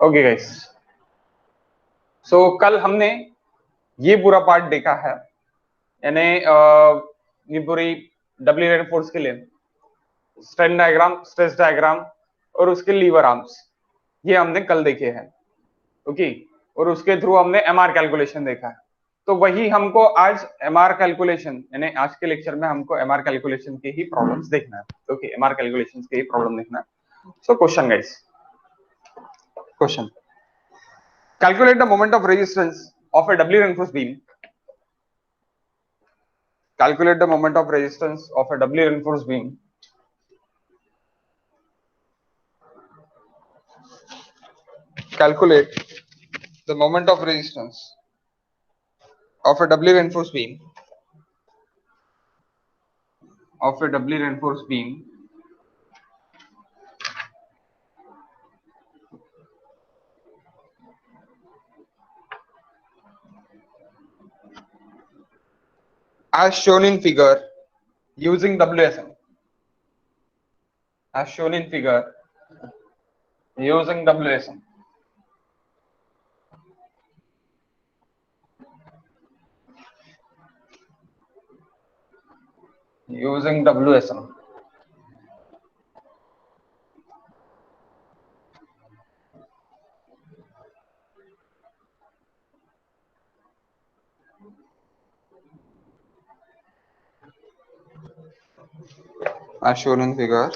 Okay guys, सो कल हमने ये पूरा पार्ट देखा है, यानी ये पूरी डब्ल्यू रेनफोर्स के लिए स्ट्रेन डायग्राम, स्ट्रेस डायग्राम और उसके लीवर आर्म्स ये हमने कल देखे हैं। ओके, और उसके थ्रू हमने एमआर कैलकुलेशन देखा है। तो वही हमको आज एमआर कैलकुलेशन, यानी आज के लेक्चर में हमको एमआर कैलकुलेशन के ही प्रॉब्लम्स देखना है। ओके, एमआर कैलकुलेशन के ही प्रॉब्लम देखना है। So question guys, question: calculate the moment of resistance of a doubly reinforced beam. Calculate the moment of resistance of a doubly reinforced beam calculate the moment of resistance of a doubly reinforced beam as shown in figure using WSM. As shown in figure using WSM. Using WSM. As shown in figure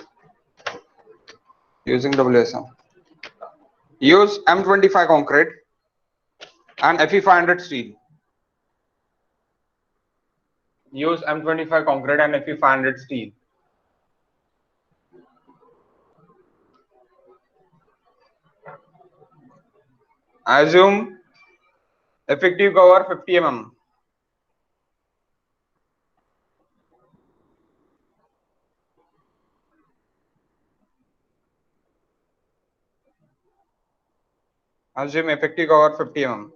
using WSM. Use M25 concrete and Fe500 steel. Use M25 concrete and Fe500 steel. Assume effective cover 50 mm. Assume effective cover 50 mm.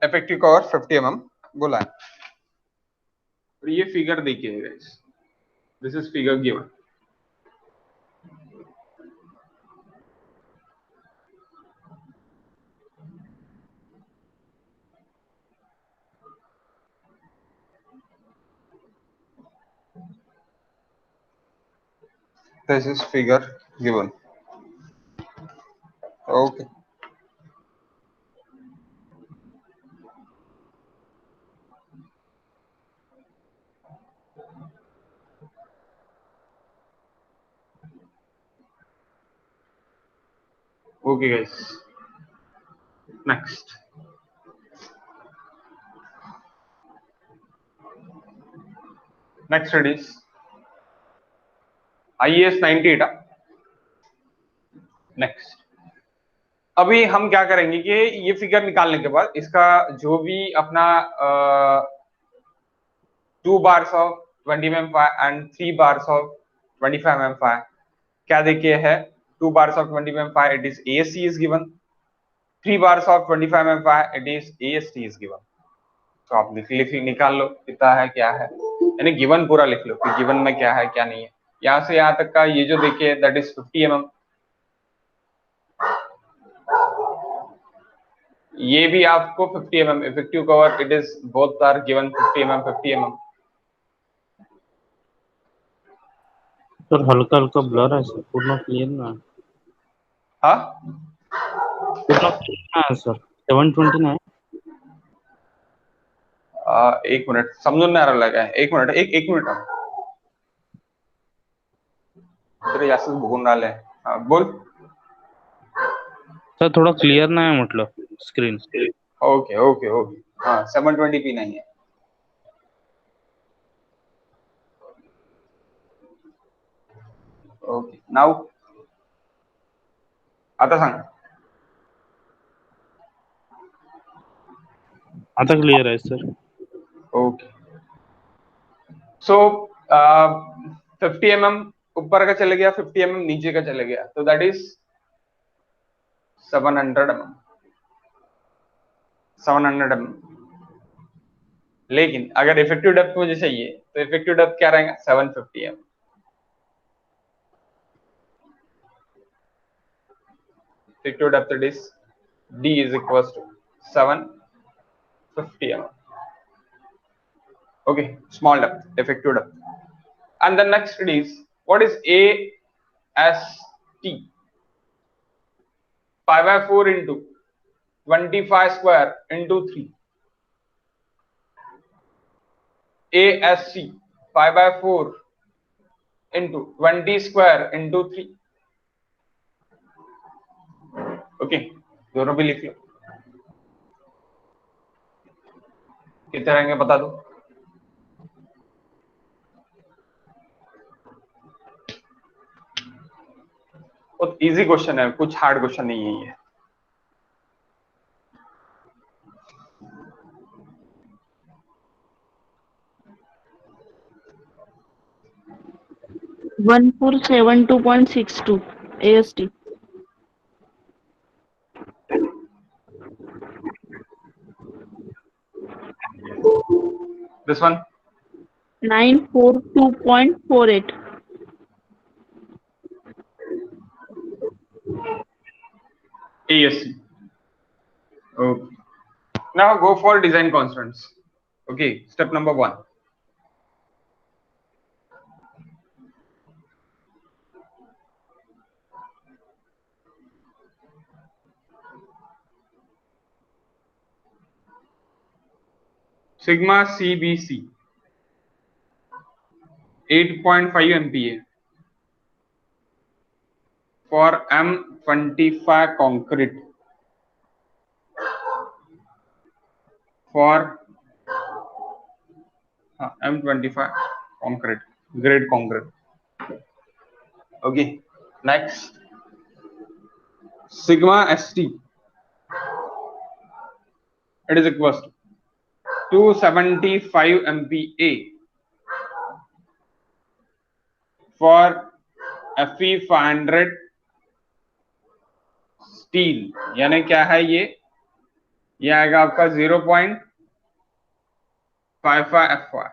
Effective cover 50 mm बोला है। और ये figure देखिए guys, this is figure given. This is figure given. Okay, okay guys, next it is IAS 98। Next, अभी हम क्या करेंगे कि ये फिगर निकालने के बाद इसका जो भी अपना 2 bars of 20 mm and 3 bars of 25 mm क्या देखिए है। 2 bars of 20 mm it is ASC is given, 3 bars of 25 mm it is AST is given। तो आप निकाल लो कितना है क्या है, यानी गिवन पूरा लिख लो कि गिवन में क्या है क्या नहीं है। यहाँ से यहाँ तक का ये जो देखिए दैट इज 50 mm, ये भी आपको 50 mm effective cover it is both are given 50 mm 50 mm। Sir हल्का हल्का ब्लर है सर, पूर्ण क्लियर ना है। हाँ, पूर्ण क्लियर ना है सर। 720 ना है। एक मिनट, समझ में आ रहा लगा है। एक मिनट, एक मिनट तेरे जास्त बघून राहिले। बोल। सर थोड़ा क्लियर ना है मतलब स्क्रीन। ओके ओके ओके, हाँ 720p नहीं है। ओके नाउ आता सांग. आता क्लियर आहे सर. ओके सो 50 mm ऊपर का चले गया, 50 mm नीचे का चले गया, तो दैट इज 700 mm. 700 mm. लेकिन अगर इफेक्टिव डेप्थ मुझे चाहिए तो इफेक्टिव डेप्थ क्या रहेगा? 750 mm. Effective depth is D is equals to 750 mm. Okay, small depth, effective depth. And the next is what is AST? Pi by 4 into 25 square into 3. ASC pi by 4 into 20 square into 3. Okay, दोनों भी लिख लो. कितने रहेंगे बता दो. बहुत easy question है, कुछ हार्ड क्वेश्चन नहीं है ये. $1472.62 AST. This one 942.48. ASC. Okay. Now go for design constants. Okay, step number 1. Sigma CBC 8.5 MPa for M25 concrete for M25 concrete, grade concrete. Okay, next Sigma ST, it is equals to 275 MPa for FE 500 steel. यानी क्या है ये आएगा आपका 0.55 FY.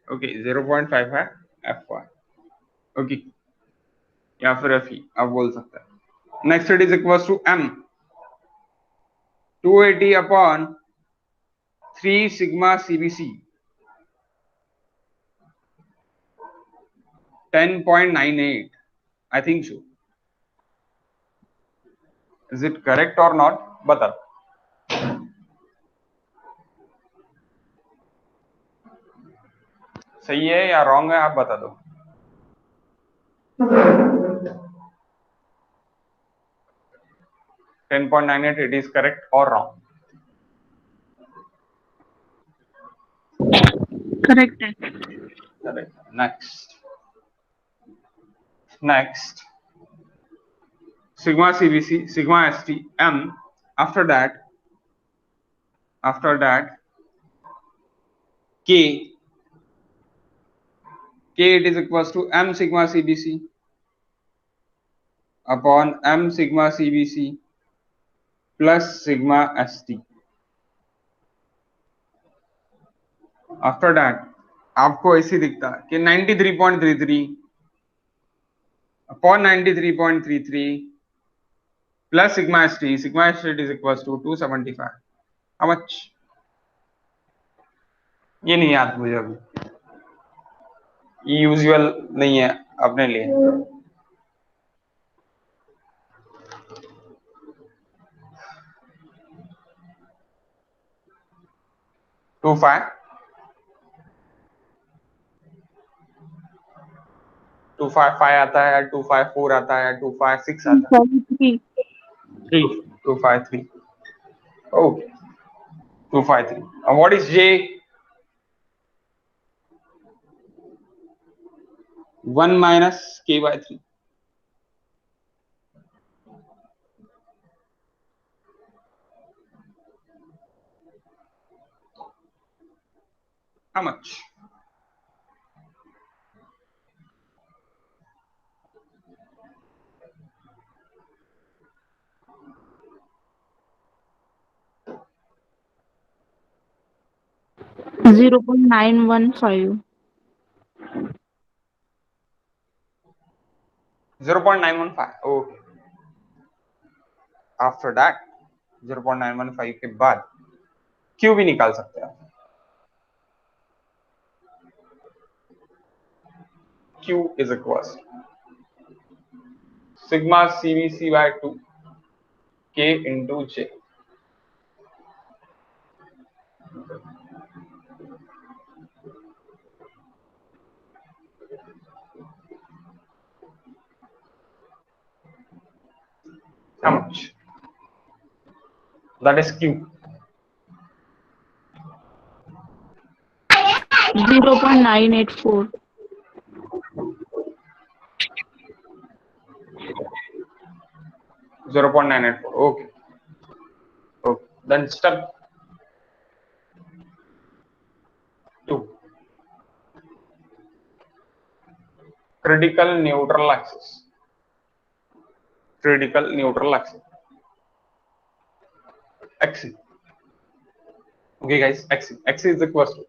Okay 0.55 FY. Okay या फिर FE आप बोल सकते हैं. Next it is equals to M 280 upon 3 sigma CBC 10.98. I think so. Is it correct or not? बता. सही है या रॉन्ग है आप बता दो. $10.98, it is correct or wrong? Correct. Correct. Next sigma CBC, sigma ST, M. After that K it is equals to M sigma CBC upon M sigma CBC plus sigma ST. After that आपको ऐसे दिखता है कि 93.33 upon 93.33 plus sigma ST it is equals to 275. How much? ये नहीं याद मुझे अभी, ये यूजुअल नहीं है अपने लिए. टू फाइव आता है, 254 आता है, 256 आता है, 253. Okay 253. And what is J? 1 minus k/3 how much? Zero point 915. 0.915. Okay, after that 0.915 के बाद Q भी निकाल सकते हैं। Q is equals sigma CVC by 2 K into J. How much? That is Q. 0.984. 0.984. Okay. Okay. Then step 2. Critical neutral axis. Critical neutral axis. Axis. Okay, guys. Axis. Axis is equals to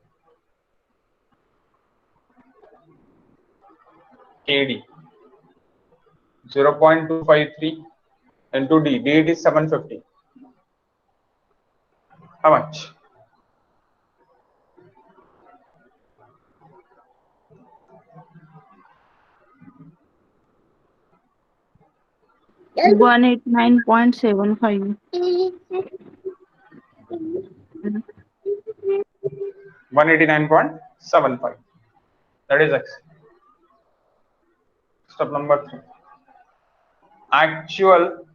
KD 0.253 into D. D it is 750. How much? Yeah. 189.75. 189.75. That is X. Step number 3. Actual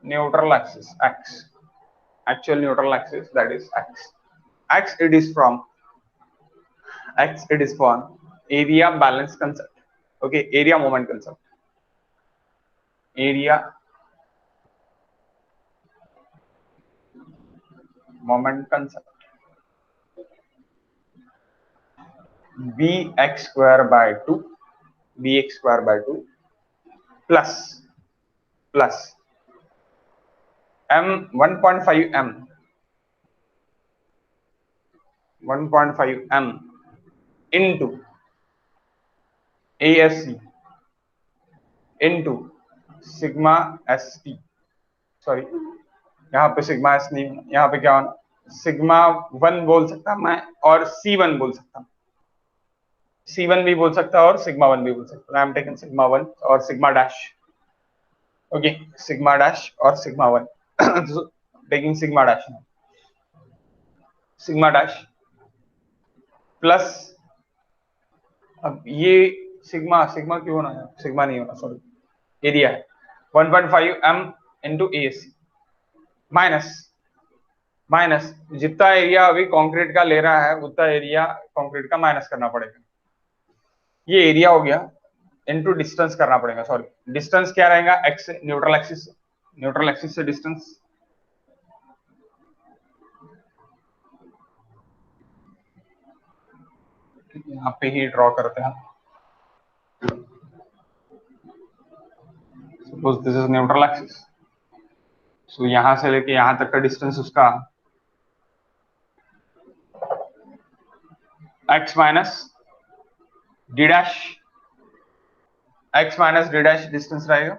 neutral axis X. Actual neutral axis, that is X. X it is from area balance concept. Okay, area moment concept. Area moment concept. Bx square by 2 plus m 1.5 m 1.5 m into ASC into sigma st. Sorry, यहाँ पे sigma S नहीं, यहाँ पे क्या होना, sigma 1 बोल सकता मैं और C1 बोल सकता, C1 भी बोल सकता और सिग्मा 1 भी बोल सकता। आई एम टेकिंग सिग्मा 1 और sigma dash. Okay, sigma dash और sigma 1 taking sigma dash, sigma dash plus, अब ये सिग्मा क्यों होना है, सिग्मा नहीं होना, सॉरी, एरिया है 1.5 m इंटू ASC माइनस जितना एरिया अभी कंक्रीट का ले रहा है उतना एरिया कंक्रीट का माइनस करना पड़ेगा। ये एरिया हो गया, इनटू डिस्टेंस करना पड़ेगा। सॉरी, डिस्टेंस क्या रहेगा, एक्स से, न्यूट्रल एक्सिस से डिस्टेंस, यहाँ पे ही ड्रॉ करते हैं। Suppose this is neutral axis, so यहां से लेके यहां तक का डिस्टेंस उसका x minus D dash distance रहेगा,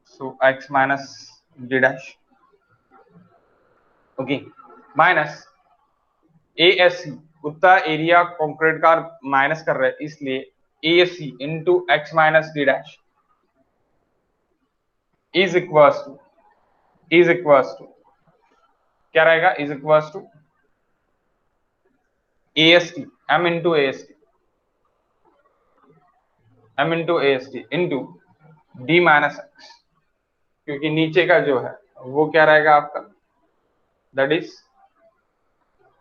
so x minus D dash, okay, minus ASC उतना एरिया कंक्रीट का माइनस कर रहे हैं, इसलिए ASC into x minus D dash is equals to क्या रहेगा, is equals to AST m into AST into d minus x, क्योंकि नीचे का जो है वो क्या रहेगा आपका, that is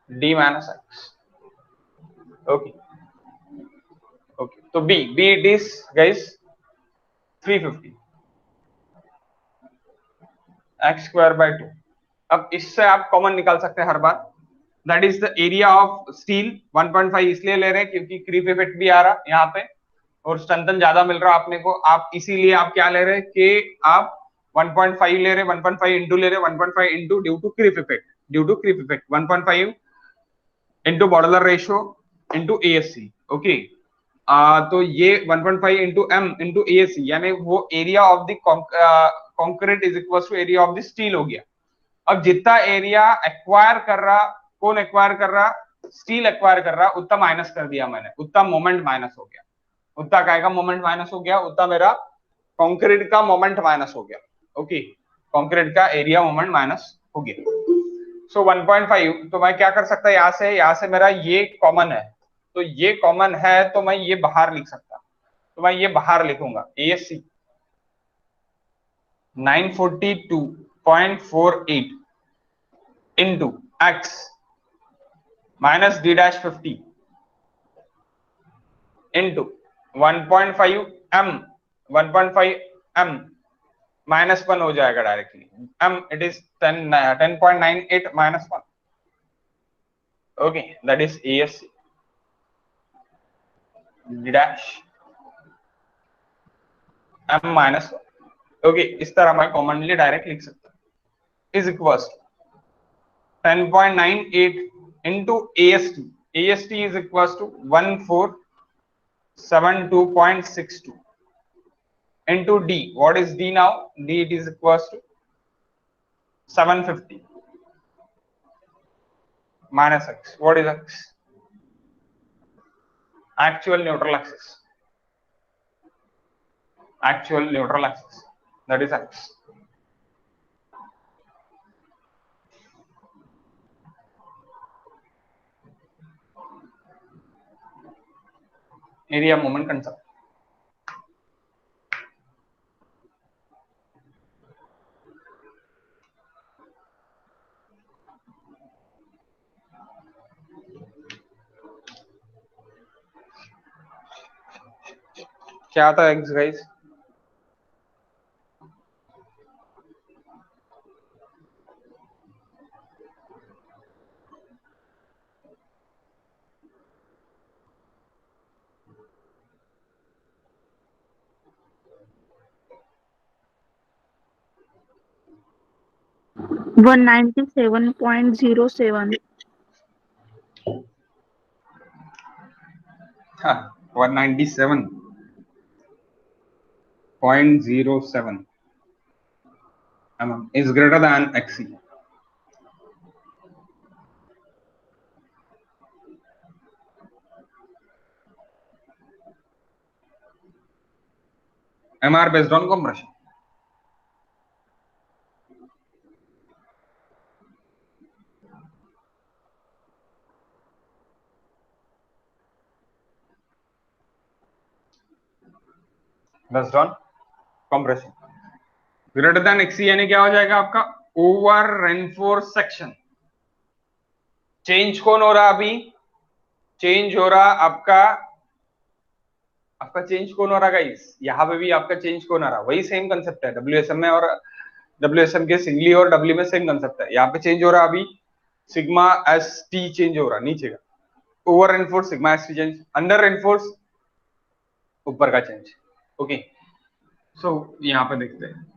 d minus x. Okay, तो b it is guys 350 x square by 2। अब इससे आप कॉमन निकाल सकते हैं हर बार, that is the area of steel. 1.5 इसलिए ले रहे हैं क्योंकि क्रीप इफेक्ट भी आ रहा यहाँ पे और स्ट्रेंथन ज्यादा मिल रहा अपने को, आप इसीलिए आप क्या ले रहे हैं कि आप 1.5 ले रहे हैं, 1.5 इंटू ले रहे हैं, 1.5 into due to creep effect 1.5 into modular ratio into ASC. Okay, तो ये 1.5 इंटू एम इंटू एएससी यानी वो area of the concrete is equal to area of the steel हो गया। अब जितना एरिया एक्वायर कर रहा, कौन एक्वायर कर रहा, स्टील एक्वायर कर रहा, उतना माइनस कर दिया मैंने, उतना मोमेंट माइनस हो गया, उतना काय का मोमेंट माइनस हो गया, उतना मेरा कंक्रीट का मोमेंट माइनस हो गया। ओके, कंक्रीट का एरिया मोमेंट माइनस हो गया। सो 1.5, तो मैं क्या कर सकता, यहाँ से मेरा ये कॉमन है, तो ये कॉमन है तो मैं ये बाहर लिख सकता, तो मैं ये बाहर लिखूंगा ASC 942.48 into x minus D dash 50 into 1.5 M 1.5 M minus 1 हो जाएगा directly, M it is 10.98 minus 1। Okay, that is ASC D dash M minus 1। Okay, इस तरह मैं कॉमनली डायरेक्ट लिख सकता is equal 10.98 into AST is equals to 1472.62 into D. What is D now? D it is equals to 750 minus X. What is X? Actual neutral axis. Actual neutral axis. That is X. Area moment concept. क्या था X guys? One 97.07. 197.07 is greater than XC. MR based on compression. Based on compression. Greater than XC यानी क्या हो जाएगा आपका over reinforce section. Change कौन हो रहा अभी, चेंज हो रहा आपका चेंज कौन हो रहा गाइस, यहाँ पे भी आपका चेंज कौन आ रहा, वही सेम कंसेप्ट है डब्ल्यूएसएम में, और डब्ल्यूएसएम के सिंगली और डब्ल्यू में सेम कंसेप्ट है। यहाँ पे चेंज हो रहा अभी सिग्मा एस टी चेंज हो रहा नीचे का, over reinforce sigma S T change, under reinforce ऊपर का चेंज। ओके, सो यहाँ पे देखते हैं।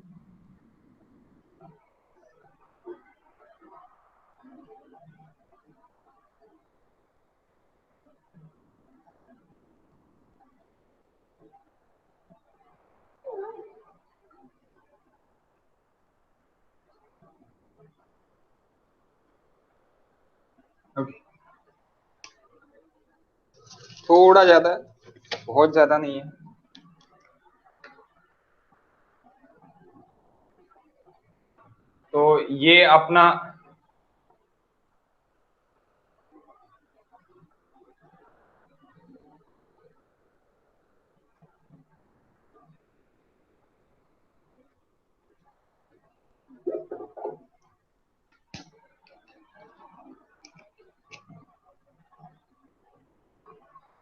ओके, थोड़ा ज्यादा है, बहुत ज्यादा नहीं है। तो ये अपना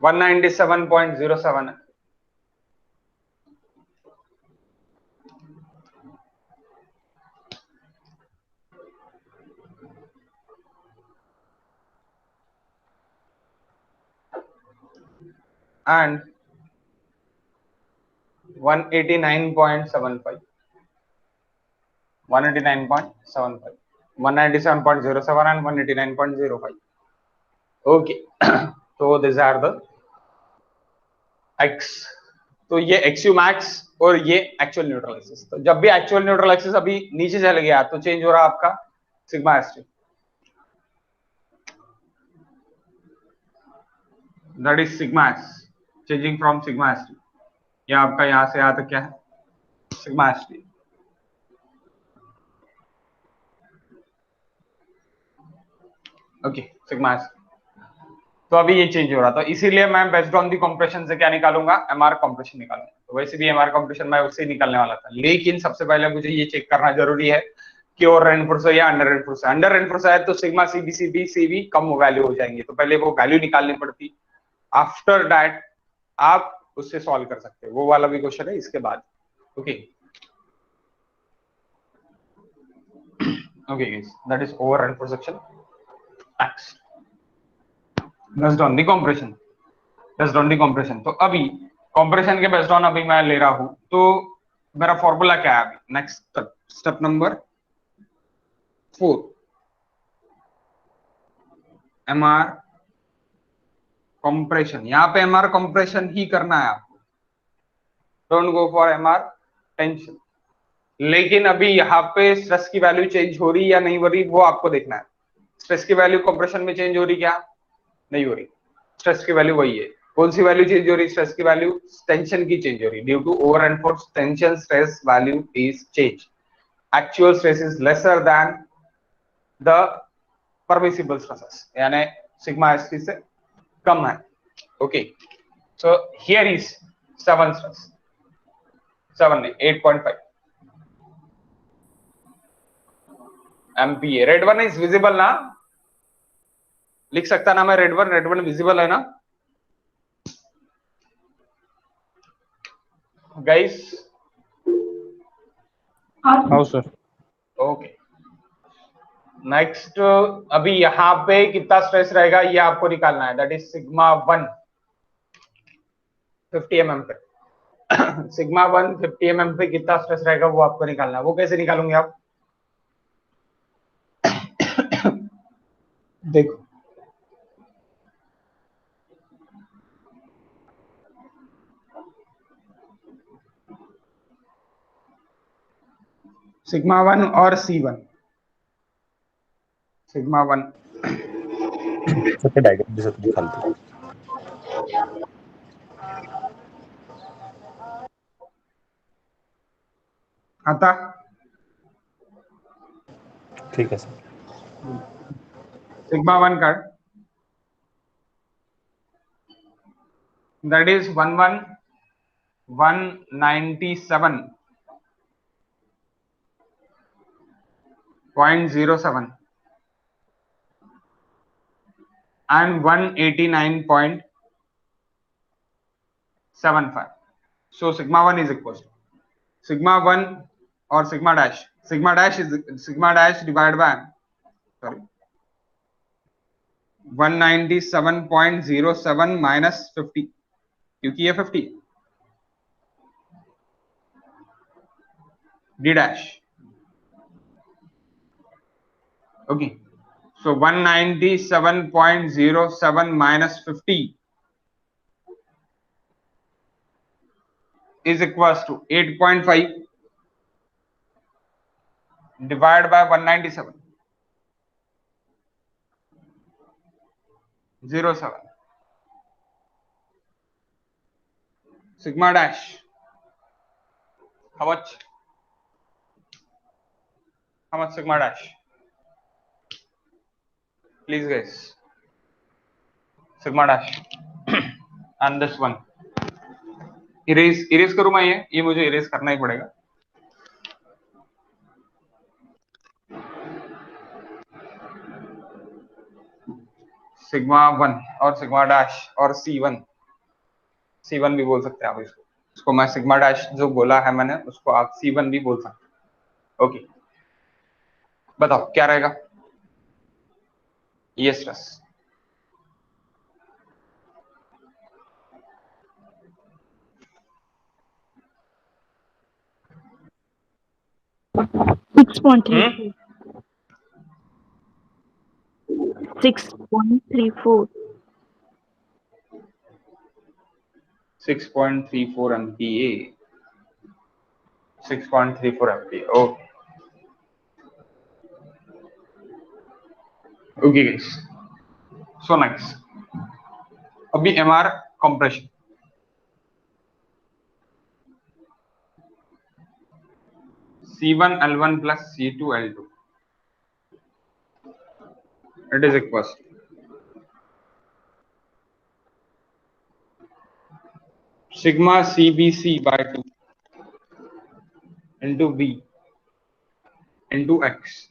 197.07 है। And 189.75 197.07 and 189.05. ओके तो दिस आर द एक्स। तो ये एक्सयू मैक्स और ये एक्चुअल न्यूट्रल एक्सिस। तो जब भी एक्चुअल न्यूट्रल एक्सिस अभी नीचे चले गया तो चेंज हो रहा आपका sigma S T, that is sigma S, changing from sigma S T. ये आपका यहां से यहां तक क्या है, sigma S T. Okay sigma S. तो अभी ये चेंज हो रहा था, इसीलिए मैं बेस्ड ऑन दी कंप्रेशन से क्या निकालूंगा, एमआर कंप्रेशन निकालूंगा। तो वैसे भी एमआर कंप्रेशन मैं उससे निकालने वाला था, लेकिन सबसे पहले मुझे ये चेक करना जरूरी है कि और रेनफोर्स है या अंडर रेनफोर्स है। अंडर रेनफोर्स है तो सिग्मा सी बी कम वैल्यू हो जाएंगे, तो पहले वो वैल्यू निकालनी पड़ती। आफ्टर दैट आप उससे सॉल्व कर सकते हो, वो वाला भी क्वेश्चन है इसके बाद। Okay okay guys, that is over reinforce section x based on the compression, based on the compression. तो अभी कंप्रेशन के बेस्ड ऑन अभी मैं ले रहा हूं, तो मेरा फॉर्मूला क्या है अभी, next step number 4, MR compression. यहां पे एमआर कंप्रेशन ही करना है आपको, don't go for MR tension. लेकिन अभी यहाँ पे स्ट्रेस की वैल्यू चेंज हो रही या नहीं हो रही वो आपको देखना है। स्ट्रेस की वैल्यू कंप्रेशन में चेंज हो रही क्या, नहीं हो रही। स्ट्रेस की वैल्यू वही है। कौन सी वैल्यू चेंज हो रही, स्ट्रेस की वैल्यू टेंशन की चेंज हो रही, due to over enforce tension stress value is change, actual stress is lesser than the permissible stresses, यानी सिग्मा एस से कम है। Okay so here is 7 stress, 7 नहीं 8.5 MPa। Red one is visible ना, लिख सकता ना मैं, रेड वन विजिबल है ना गाइस? हाँ सर। ओके नेक्स्ट, अभी यहां पे कितना स्ट्रेस रहेगा ये आपको निकालना है, दैट इज सिग्मा 1 50 mm पे। सिग्मा 1 50 mm पे कितना स्ट्रेस रहेगा वो आपको निकालना है। वो कैसे निकालोगे आप, देखो सिग्मा 1 और C1, सिग्मा 1 सत्य डायग्राम दिसत नाही खालती. आता ठीक आहे सर. सिग्मा 1 का that is 197.07 and 189.75. So sigma 1 is equal to sigma 1 or sigma dash is sigma dash divided by, sorry, 197.07 minus 50, क्योंकि ये 50 d dash. Okay, so 197.07 minus 50 is equals to 8.5 divided by 197.07. Sigma dash, how much sigma dash, please guys, sigma dash and this one erase करूं मैं, ये मुझे erase करना ही पड़ेगा। Sigma 1 और sigma dash और C1 C1 भी बोल सकते हैं आप इसको मैं सिग्मा डैश जो बोला है मैंने उसको आप C1 भी बोल सकते हैं। ओके, बताओ क्या रहेगा ये stress? Six point three four 6.34 MPa 6.34 MPa okay okay guys, so nice. अभी MR compression, C1 L1 plus C2 L2 it is equals sigma CBC by 2 into B into X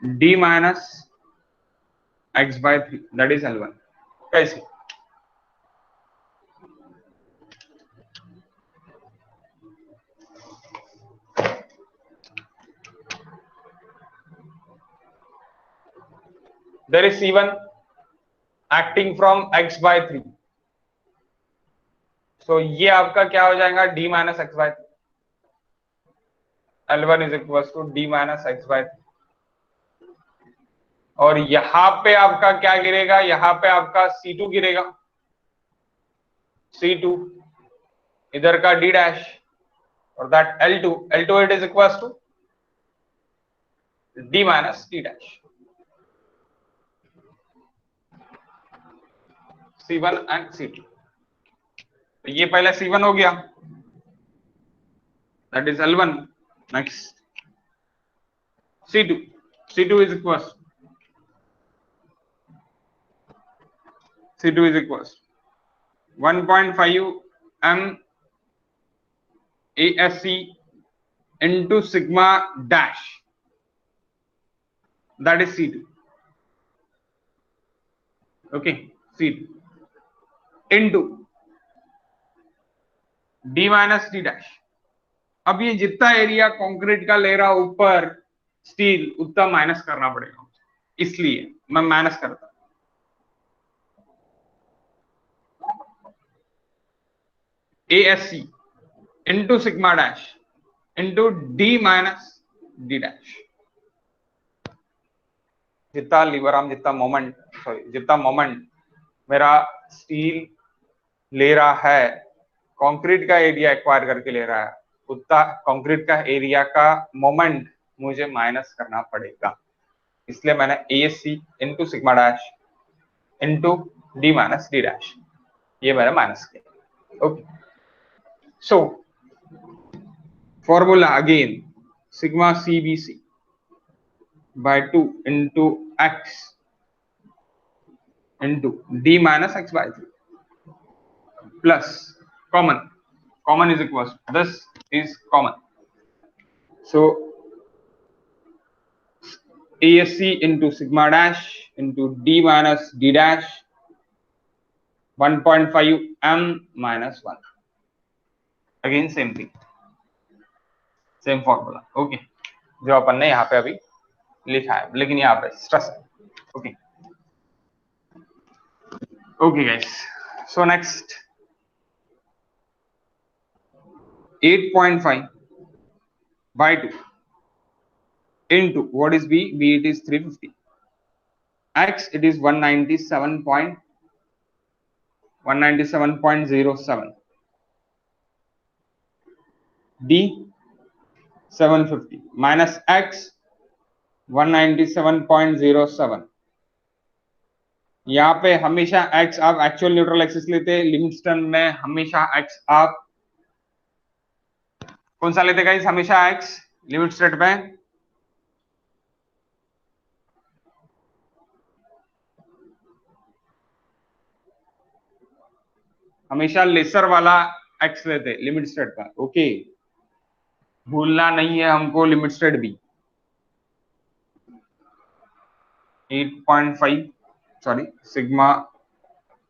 D minus X by 3 that is L1। कैसे? There is C1 acting from X by 3, so ये आपका क्या हो जाएगा D minus X by 3, L1 is equals to D minus X by 3। और यहां पे आपका क्या गिरेगा? यहां पे आपका C2 गिरेगा, C2 इधर का D डैश और that L2 it is equals to D minus D dash, C1 and C2। तो ये पहले C1 हो गया, that is L1। Next C2 is equals C2 is equals 1.5 M ASC into sigma dash, that is C2। okay, C2 into D minus D dash। अब ये जितना area concrete का ले रहा ऊपर स्टील उतना माइनस करना पड़ेगा, इसलिए मैं माइनस करता हूं। ASC into sigma dash into D minus D dash। जितना लीवर आर्म जितना मोमेंट मेरा स्टील ले रहा है, कंक्रीट का एरिया एक्वायर करके ले रहा है, उतना कंक्रीट का एरिया का मोमेंट मुझे माइनस करना पड़ेगा, इसलिए मैंने ASC into sigma dash into D minus D dash ये मैंने माइनस किया। Okay, so formula again sigma CBC by 2 into X into D minus X by 3 plus common is equals this is common, so ASC into sigma dash into D minus D dash 1.5 M minus 1, again same thing, same formula। Okay, जो अपन ने यहाँ पे अभी लिखा है, लेकिन यहाँ पे स्ट्रेस है। Okay okay guys, so next 8.5 by 2 into what is B it is 350, X it is 197.07, D 750 minus X 197.07। यहाँ पे हमेशा X आप एक्चुअल न्यूट्रल एक्सिस लेते हैं, लिमिटस्टन में हमेशा X आप कौन सा लेते गाइस? हमेशा X लिमिट स्टेट पे हमेशा लेसर वाला X लेते लिमिट स्टेट पर। ओके, भूलना नहीं है हमको लिमिट स्टेट भी। 8.5 सॉरी सिग्मा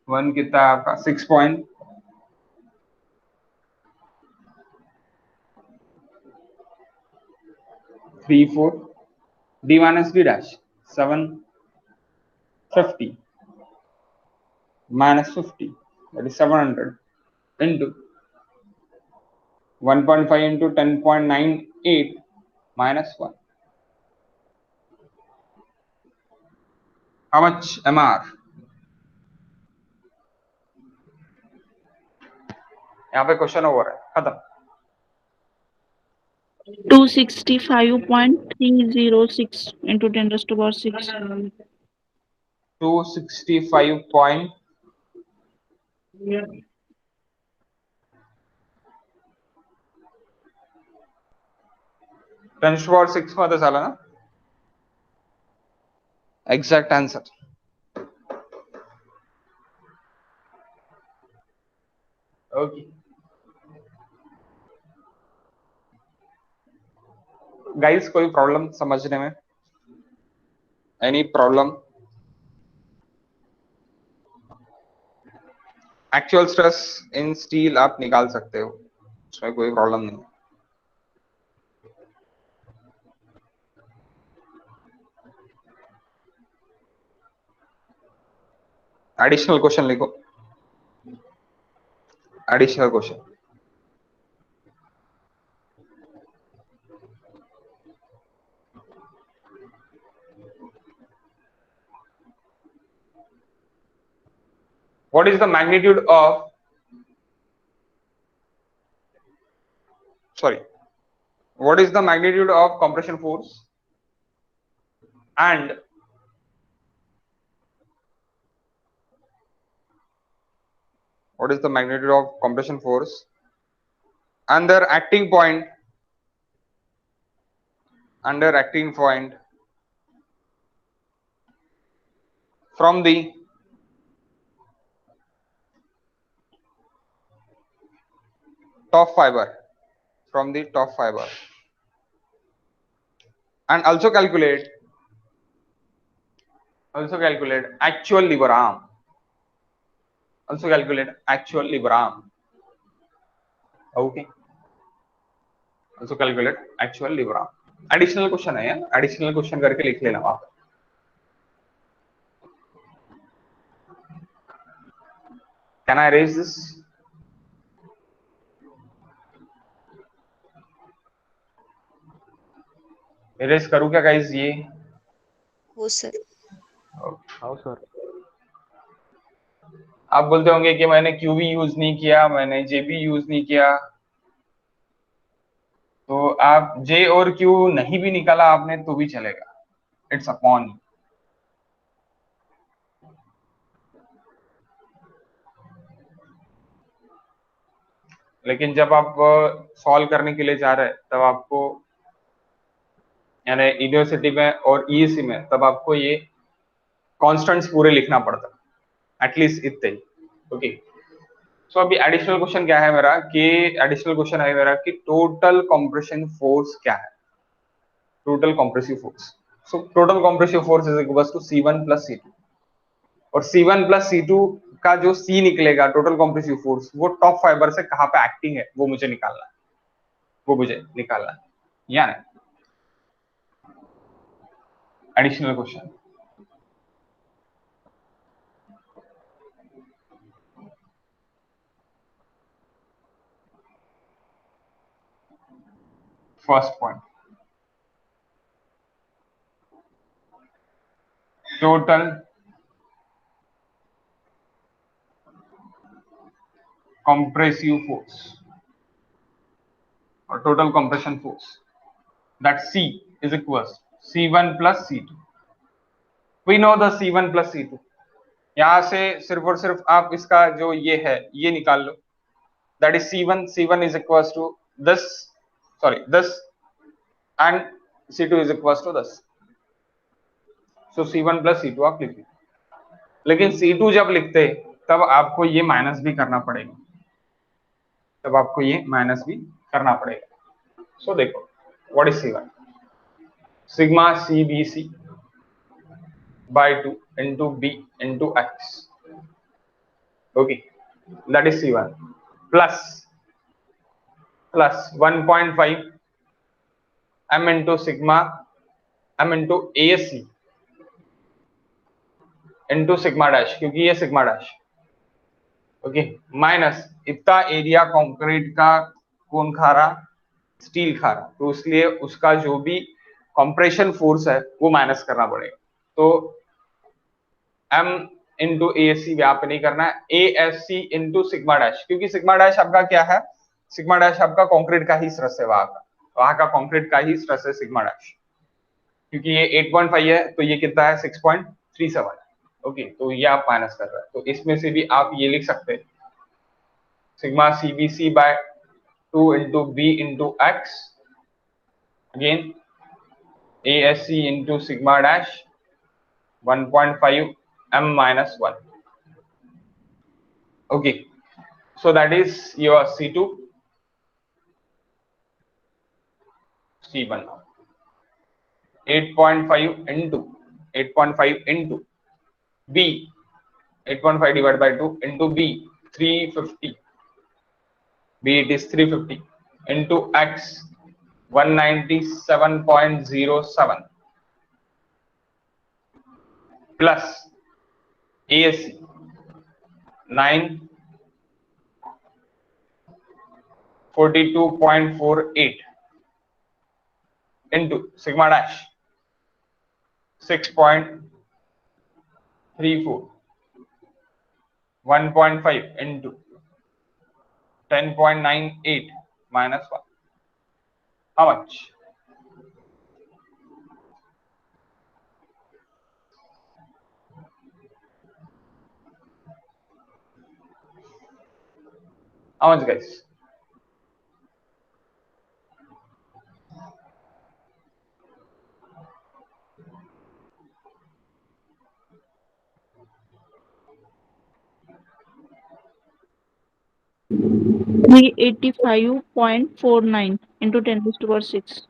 1 कितना है आपका 6.34 d minus b dash 750 minus 50, that is 700 into 1.5 into 10.98 minus 1. How much MR? यहाँ पे क्वेश्चन ओवर है, खत्म. 265.306 into 10 raised to power 6. 265 point 10 to power 6 मध्ये झालं ना. Exact answer. ओके गाइस, कोई प्रॉब्लम समझने में? Any problem? Actual stress in steel आप निकाल सकते हो, उसमें कोई प्रॉब्लम नहीं. एडिशनल क्वेश्चन लिखो. Additional question. What is the magnitude of, what is the magnitude of compression force and what is the magnitude of compression force and their acting point from the top fiber, and also calculate actual lever arm. Okay, also calculate actual lever arm. Additional question है यार, additional question करके लिख लेना आप. Can I erase this? erase करूं क्या guys ये? हो सर. हाँ सर. आप बोलते होंगे कि मैंने क्यू भी यूज नहीं किया, मैंने जे भी यूज नहीं किया. तो आप जे और क्यू नहीं भी निकाला आपने तो भी चलेगा. It's upon you. लेकिन जब आप सॉल्व करने के लिए जा रहे हैं तब आपको, यानी यूनिवर्सिटी में और ईएससी में, तब आपको ये कॉन्स्टेंट्स पूरे लिखना पड़ता है, एटलीस्ट इतने ही. ओके, सो अभी एडिशनल क्वेश्चन क्या है मेरा कि टोटल कंप्रेशन फोर्स क्या है. Total compressive force. So total compressive force is equal to C1 plus C2, और C1 प्लस C2 का जो C निकलेगा टोटल कंप्रेसिव फोर्स, वो टॉप फाइबर से कहां पे एक्टिंग है वो मुझे निकालना है. यानी additional question. First point, total compressive force or total compression force, that C is equals C1 plus C2. We know the C1 plus C2. यहां से सिर्फ और सिर्फ आप इसका जो ये है ये निकाल लो. That is C1 is equals to this and C2 is equals to this. So C1 plus C2 आप लिख लीजिए. लेकिन C2 जब लिखते तब आपको ये माइनस भी करना पड़ेगा. सो देखो, what is C1? Sigma CBC by 2 into B into X. Okay, that is C1 plus 1.5 m into sigma m into ASC into sigma dash, क्योंकि ये sigma dash, ओके, माइनस इतना एरिया कंक्रीट का कौन खा रहा, स्टील खा रहा, तो इसलिए उसका जो भी कंप्रेशन फोर्स है वो माइनस करना पड़ेगा। तो m इंटू ASC यहाँ पे नहीं करना है, ASC इंटू सिग्मा डैश, क्योंकि सिग्मा डैश आपका क्या है, सिग्मा डैश आपका कंक्रीट का ही स्ट्रेस है, वहां का कंक्रीट का ही स्ट्रेस है सिग्मा डैश, क्योंकि ये 8.5 है तो ये कितना है 6.37 है। ओके, तो ये आप माइनस कर रहे हैं, तो इसमें से भी आप ये लिख सकते हैं sigma CBC by 2 into B into X, again ASC into sigma dash 1.5 m minus 1. Okay, so that is your C2, C1 now. 8.5 into B, 8.5 divided by 2 into B, 350. B, it is 350 into X, 197.07 plus ASC 942.48 into sigma dash 6.34, 1.5 into 10.98 minus 1. How much? How much, guys? Three 85.49 into 10 raised to power 6.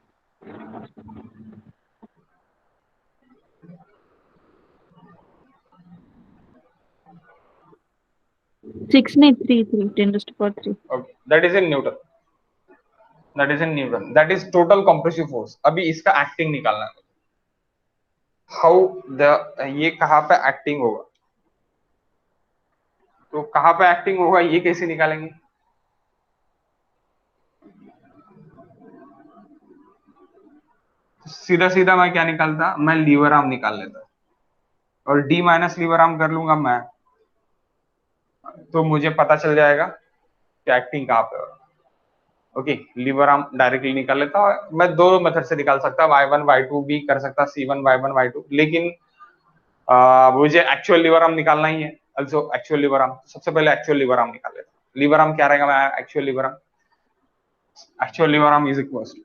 6 नहीं 3 10 raised to power 3. Okay, that is in Newton. That is in Newton. That is total compressive force. अभी इसका acting निकालना है। How the ये कहाँ पे acting होगा, तो कहाँ पे एक्टिंग होगा ये कैसे निकालेंगे? सीधा सीधा मैं क्या निकालता, मैं लीवर आर्म निकाल लेता और D माइनस लीवर आर्म कर लूंगा मैं, तो मुझे पता चल जाएगा कि एक्टिंग कहाँ पे होगा। ओके, लीवर आर्म डायरेक्टली निकाल लेता और मैं दो मेथड से निकाल सकता, y1 y2 भी कर सकता, C1 y1 y2, लेकिन मुझे एक्चुअल लीवर आर्म निकालना ही है। also एक्चुअल लीवर आर्म, सबसे पहले एक्चुअल लीवर आर्म निकाल लेता। लीवर आर्म क्या रहेगा, मैं actual lever arm is equal to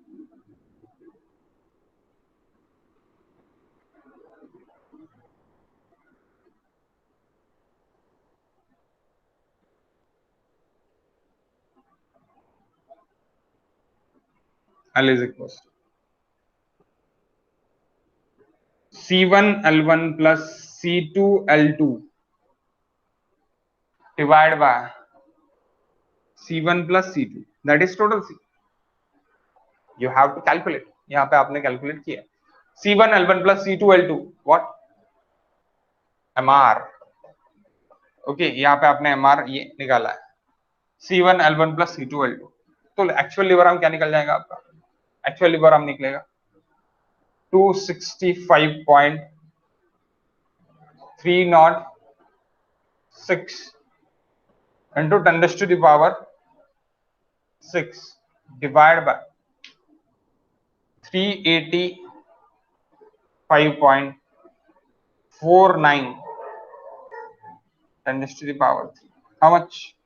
L is equals to C1 L1 plus C2 L2 divided by C1 plus C2, that is total C. You have to calculate. यहाँ पे आपने calculate किया C1 L1 plus C2 L2 what MR. Okay, यहाँ पे आपने MR ये निकाला है C1 L1 plus C2 L2, तो एक्चुअल लीवर आर्म क्या निकल जाएगा आपका, एक्चुअल लीवर आर्म निकलेगा 265.306 into 10 raised to the power 6 divided by 385.49 10 raised to the power 3. How much?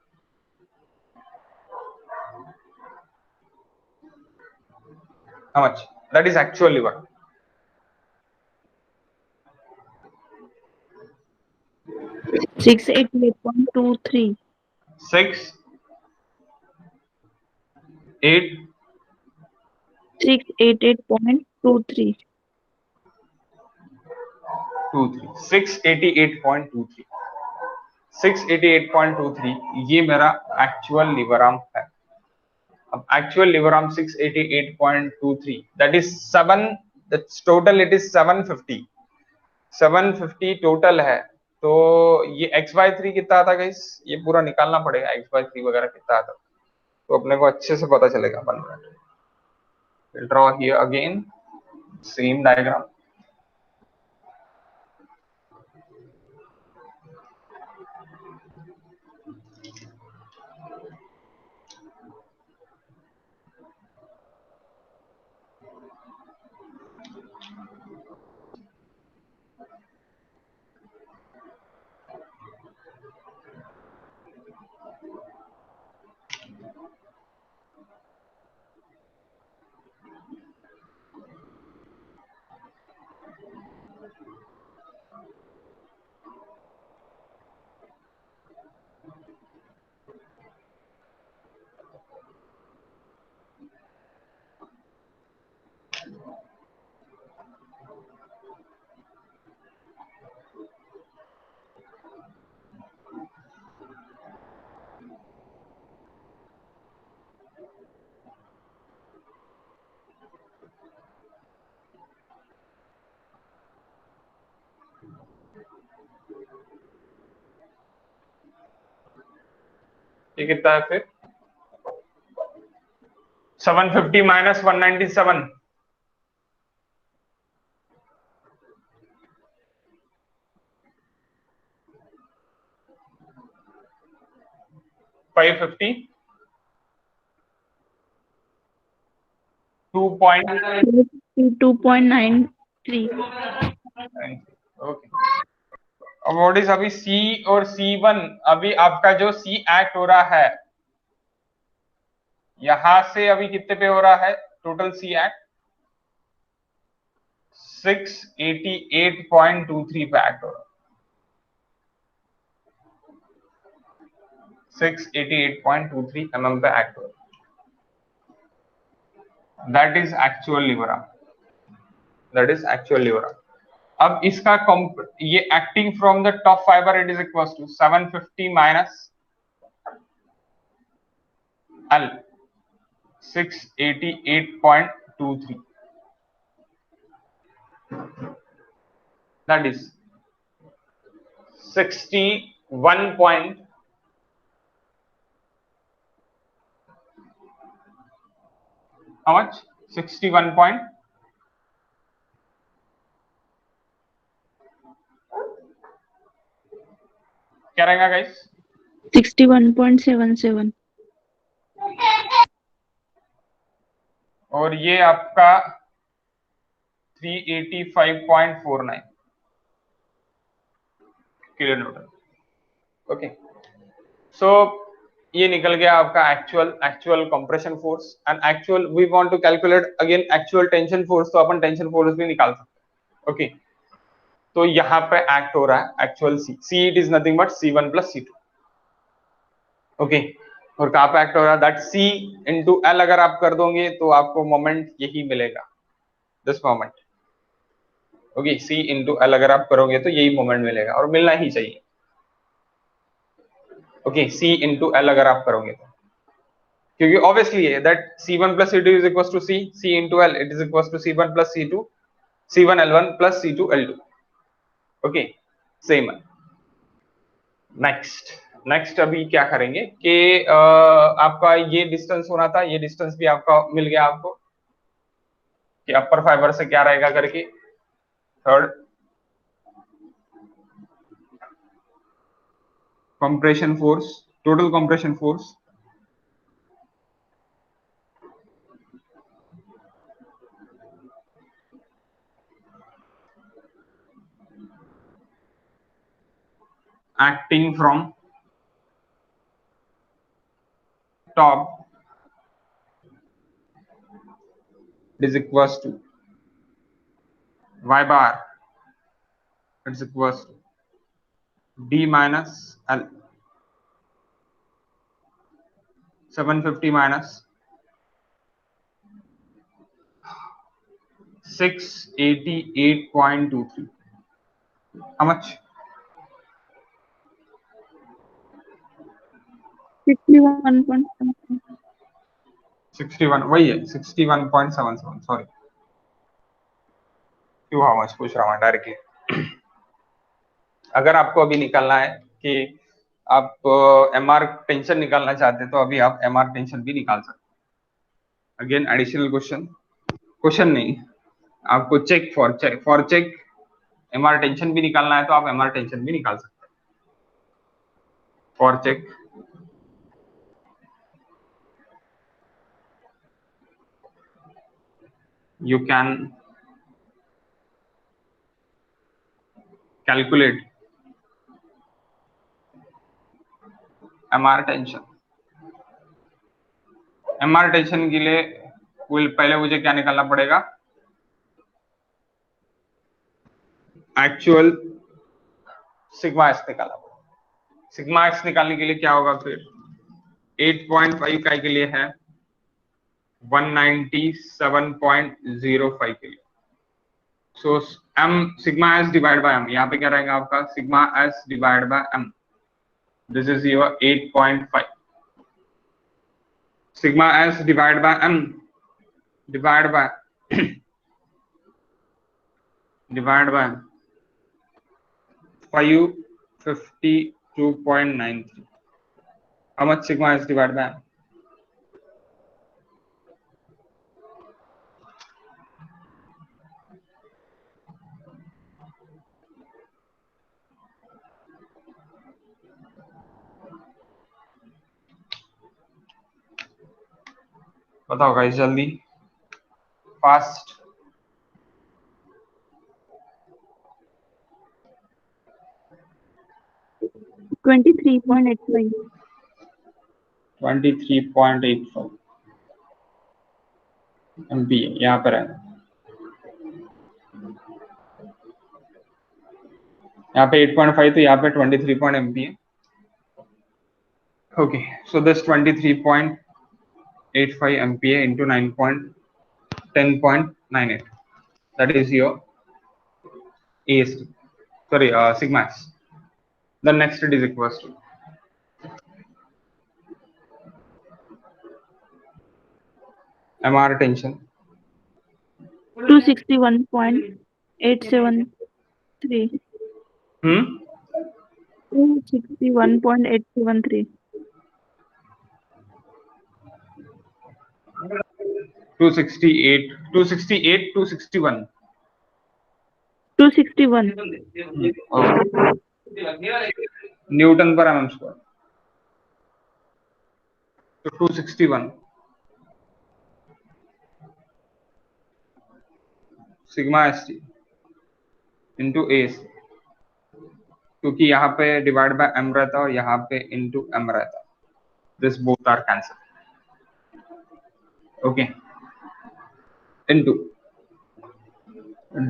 How much? That is actual liver. Six 88.23. 6 8 688.23. 23 688.23 688.23 ये मेरा actual lever arm है। अब actual lever arm 688.23 that is 7, that's total it is 750 total है। तो ये x/3 कितना आता guys, ये पूरा निकालना पड़ेगा x/3 वगैरह कितना आता, तो अपने को अच्छे से पता चलेगा। 1 minute, we'll draw here again same diagram। ये कितना है फिर 750 माइनस 197, 550 2.93। ओके। अब व्हाट इज अभी C और C1, अभी आपका जो C एक्ट हो रहा है यहां से अभी कितने पे हो रहा है टोटल C एक्ट 688.23 पे एक्ट हो रहा है, 688.23 mm पे एक्ट हो रहा है। That is actual lever arm, that is actual lever arm. अब इसका ये acting from the top fibre it is equal to 750 minus L 688.23 that is 61 point how much 61 point क्या रहेगा गाइस 61.77। और ये आपका 385.49 किलो न्यूटन। ओके, सो ये निकल गया आपका actual compression force and actual we want to calculate again actual tension force, तो अपन टेंशन फोर्स भी निकाल सकते हैं। ओके, तो यहाँ पे एक्ट हो रहा है actual C it is nothing but C1 plus C2। Okay, और कहाँ पे एक्ट हो रहा है दैट C इंटू L अगर आप कर दोगे तो आपको मोमेंट यही मिलेगा, this moment. Okay, C into L अगर आप करोगे तो यही मोमेंट मिलेगा और मिलना ही चाहिए। ओके, C इंटू L अगर आप करोगे तो, क्योंकि ऑब्वियसली है that C1 plus C2 is equal to C into L it is equal to C1 plus C2 C1 L1 plus C2 L2। Okay, same है। नेक्स्ट अभी क्या करेंगे कि आपका ये डिस्टेंस होना था, ये डिस्टेंस भी आपका मिल गया आपको कि अपर फाइबर से क्या रहेगा करके। Third, compression force, total compression force acting from top is equals to y bar is equals to d minus L 750 minus 688.23 how much 61.7. 61 वही है 61.77 सॉरी क्यों हाउ मच पूछ रहा हूँ डायरेक्टली। अगर आपको अभी निकालना है कि आप एमआर टेंशन निकालना चाहते हैं तो अभी आप एमआर टेंशन भी निकाल सकते हैं। अगेन एडिशनल क्वेश्चन नहीं, आपको चेक एमआर टेंशन भी निकालना है तो आप एमआर टेंशन भी निकाल सकते हैं for check. You can calculate MR tension. MR tension के लिए पहले मुझे क्या निकालना पड़ेगा, एक्चुअल सिग्मा एस निकालना पड़ेगा। सिग्मा एस निकालने के लिए क्या होगा फिर 8.5 का के लिए है 197.05 के लिए। So m sigma s divide by m, यहाँ पे क्या रहेगा आपका sigma s divide by m, this is your 8.5 sigma s divided by m divided by 552.93. How much sigma s divided by m? बताओ गाइस जल्दी फास्ट। 23.85. 23.85 MPa यहाँ पर है, यहाँ पे 8.5 तो यहाँ पे 23 MPa। Okay, so this 23.85 MPa into 10.98, that is your AST, sorry sigma s. The next it is equals to MR tension 261.873. 261.873. 268 261 261. Newton पर mm स्क्वायर, तो 261 सिग्मा एस टी इंटू ए, क्योंकि यहाँ पे डिवाइड बाय m रहता है और यहाँ पे इंटू m रहता है, this both are cancel. Okay, into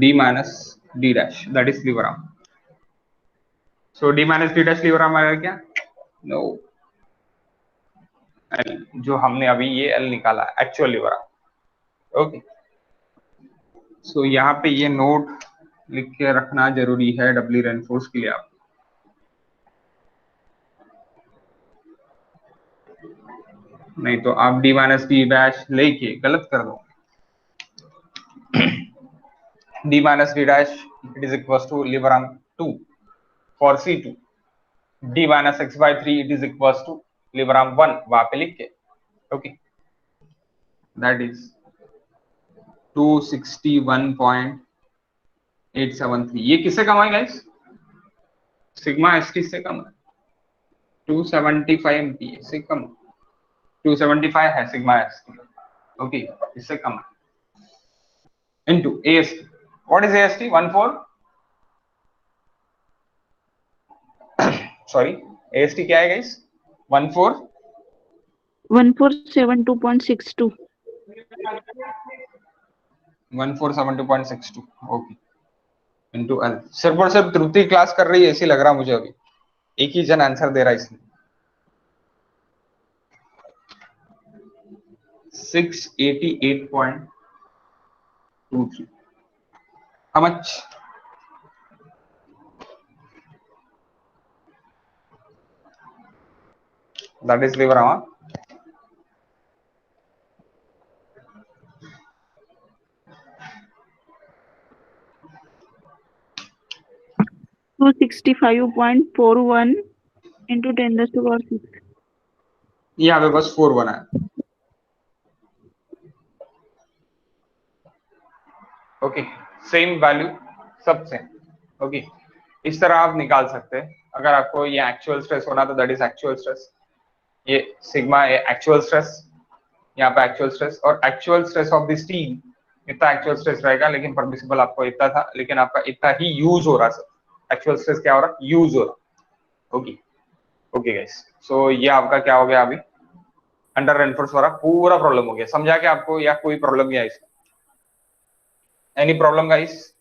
d minus d dash that is lever arm. So d minus d dash lever arm आएगा क्या? नो, L जो हमने अभी ये L निकाला एक्चुअल लीवर आर्म। ओके, सो यहाँ पे ये नोट लिख के रखना जरूरी है डब्ल्यू रेनफोर्स के लिए आप। नहीं तो आप d माइनस d डैश लेके गलत कर दो। d minus d dash it is equals to lever arm 2 for C2, d minus x by 3 it is equals to lever arm 1 वहां पे लिख के। Okay, that is 261.873। ये किससे कम है गाइस? सिग्मा एसटी से कम है, 275 MPa से कम, 275 है सिग्मा एसटी। ओके, इससे कम है into AST। What is AST? 14 sorry AST क्या है गाइस? 1472.62. 1472.62 okay into L। सिर्फ और सिर्फ त्रुटि क्लास कर रही है ऐसी लग रहा मुझे, अभी एक ही जन आंसर दे रहा है इसमें। 688.23 how much? That is lever arm. Two 65.41 into 10 raised to power 6. यहाँ पे बस 4 बना है. ओके, सेम वैल्यू, सब सेम. ओके, इस तरह आप निकाल सकते हैं. अगर आपको ये एक्चुअल स्ट्रेस होना तो दैट इज एक्चुअल स्ट्रेस. ये सिग्मा ये एक्चुअल स्ट्रेस, यहाँ पे एक्चुअल स्ट्रेस, और actual stress of the steel इतना एक्चुअल स्ट्रेस रहेगा, लेकिन परमिसिबल आपको इतना था, लेकिन आपका इतना ही यूज हो रहा सर. एक्चुअल स्ट्रेस क्या हो रहा, यूज हो रहा. ओके ओके गाइस, सो ये आपका क्या हो गया, अभी अंडर रेनफोर्स वाला पूरा प्रॉब्लम हो गया. समझा क्या आपको, या कोई प्रॉब्लम नहीं है इसमें? Any problem guys?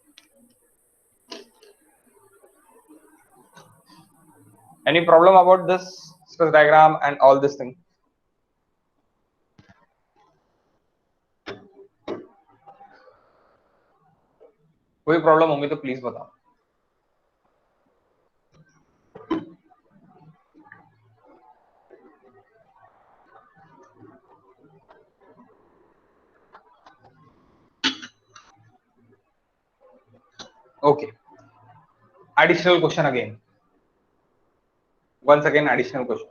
Any problem about this stress diagram and all this thing? कोई प्रॉब्लम होगी तो प्लीज बताओ. Okay, additional question again. Once again additional question.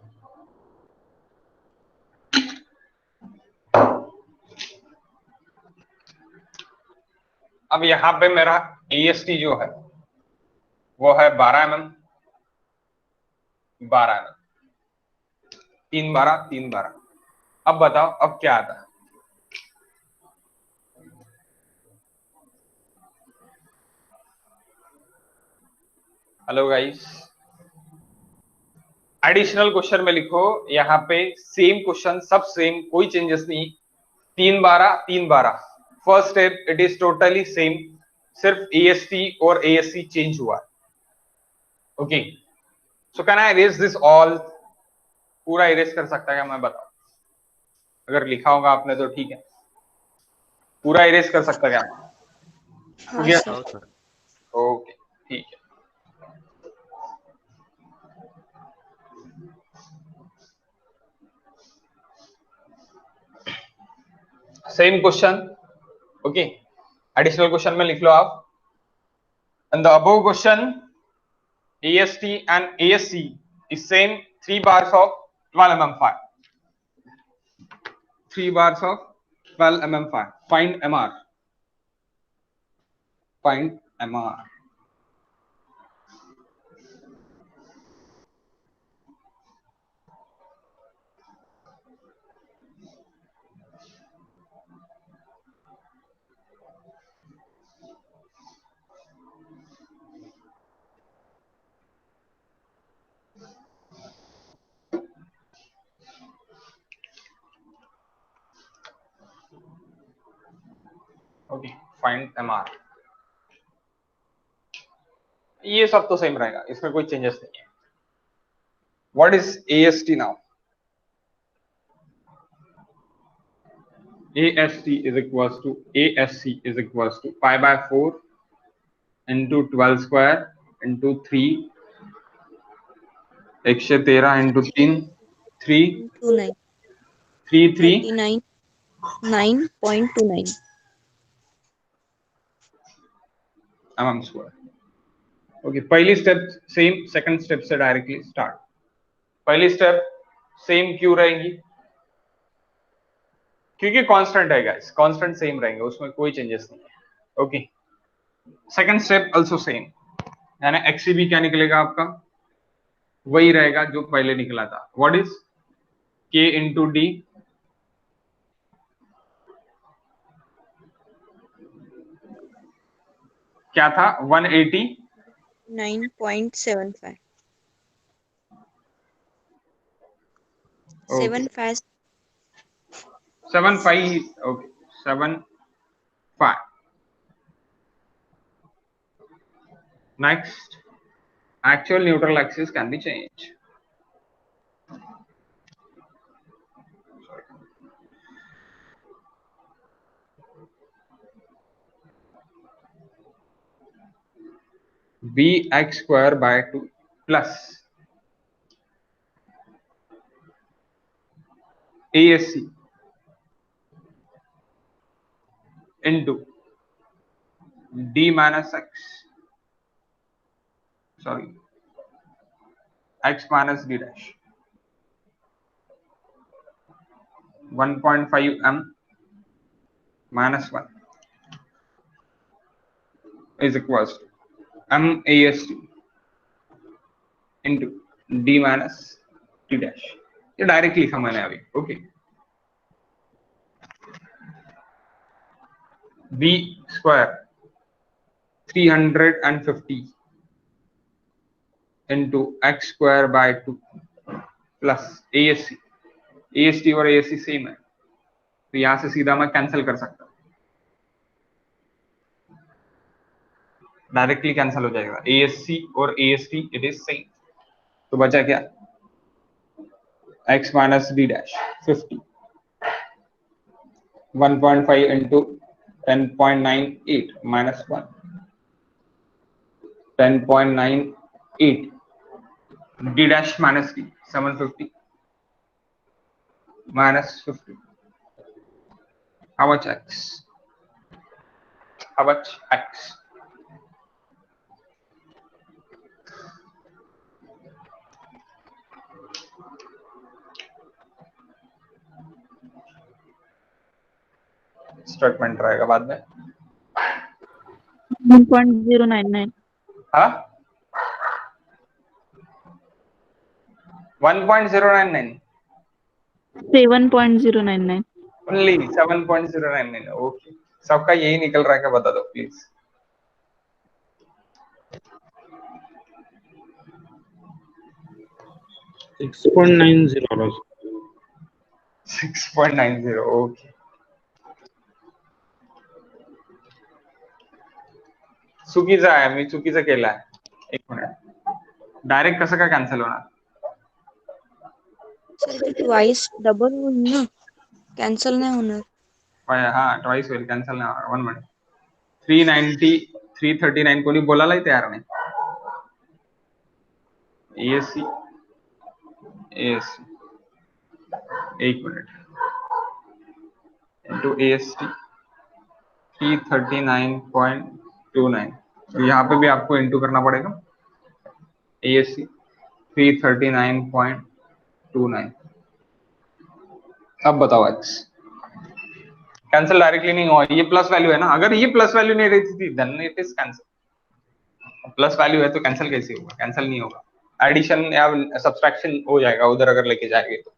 अब यहाँ पे मेरा EST जो है वो है 12 mm, 12 mm, 3 12 3 12. अब बताओ अब क्या आता है? हेलो गाइस, एडिशनल क्वेश्चन में लिखो यहाँ पे सेम क्वेश्चन, सब सेम, कोई चेंजेस नहीं. 3 12 3 12, first step it is totally same, सिर्फ EST और ASC चेंज हुआ. Okay, so can I erase this all? पूरा इरेज कर सकता है क्या, मैं बताओ? अगर लिखा होगा आपने तो ठीक है. पूरा इरेज कर सकता है क्या? हाँ ठीक है, सर. ओके ठीक है. Same question. Okay, additional question में लिख लो आप. And the above question, AST and ASC is same, 3 bars of 12 mm fire. 3 bars of 12 mm fire. Find MR. Find MR. Okay, find MR. ये सब तो same रहेगा, इसमें कोई चेंजेस नहीं है. What is AST now? AST is equals to ASC is equals to pi by 4 into 12 square into 3 113 into 3 3 29. 3 3 39. 9.29. mm square. Okay, पहली step same, second step से डायरेक्टली स्टार्ट. पहली स्टेप सेम क्यों रहेंगी? क्योंकि कांस्टेंट है guys, constant same रहेंगे, उसमें कोई चेंजेस नहीं है. Okay, second step also same, यानी XCB क्या निकलेगा आपका? वही रहेगा जो पहले निकला था. What is K into D? क्या था? 180 9.75. Okay. 75. 75. Okay, 75. Next, actual neutral axis can be changed. Bx square by 2 plus ASC into D minus X, sorry, X minus D dash, 1.5 M minus 1 is equals to M AST into D minus D dash. ये directly लिखा मैंने अभी. Okay, B square 350 into X square by 2 plus ASC. AST और ASC same है, तो यहां से सीधा मैं कैंसिल कर सकता हूं, डायरेक्टली कैंसिल हो जाएगा. ASC और AST इट इज सेम, तो बचा क्या? X minus D dash 50, 1.5 into 10.98 minus 1, 10.98 D dash minus D, 750 minus 50. How much X? How much X? Statement रहेगा बाद में. 1.099. हाँ, 1.099 7.099. ओनली 7.099. ओके, सबका यही निकल रहा है क्या? बता दो प्लीज. $6.90. 6.90. ओके, चुकीचं आहे, मी चुकीचं केलं आहे. एक मिनिट, डायरेक्ट कसं काय कॅन्सल होणार? सर ते ट्वाइस डबल होईल ना, कॅन्सल नाही होणार. हा, ट्वाइस होईल, कॅन्सल नाही होणार. 1 मिनिट. 390 339 कोणी बोलायलाही तयार नाही. ASC ASC 1 minute into AST 339.29. तो यहाँ पे भी आपको इंटू करना पड़ेगा. ASC 339.29. अब बताओ X. कैंसिल डायरेक्टली नहीं हुआ, ये प्लस वैल्यू है ना. अगर ये प्लस वैल्यू नहीं रहती थी then it is cancel. Plus value है तो कैंसिल कैसे होगा? कैंसिल नहीं होगा. एडिशन या सब्सट्रैक्शन हो जाएगा उधर अगर लेके जाएंगे तो.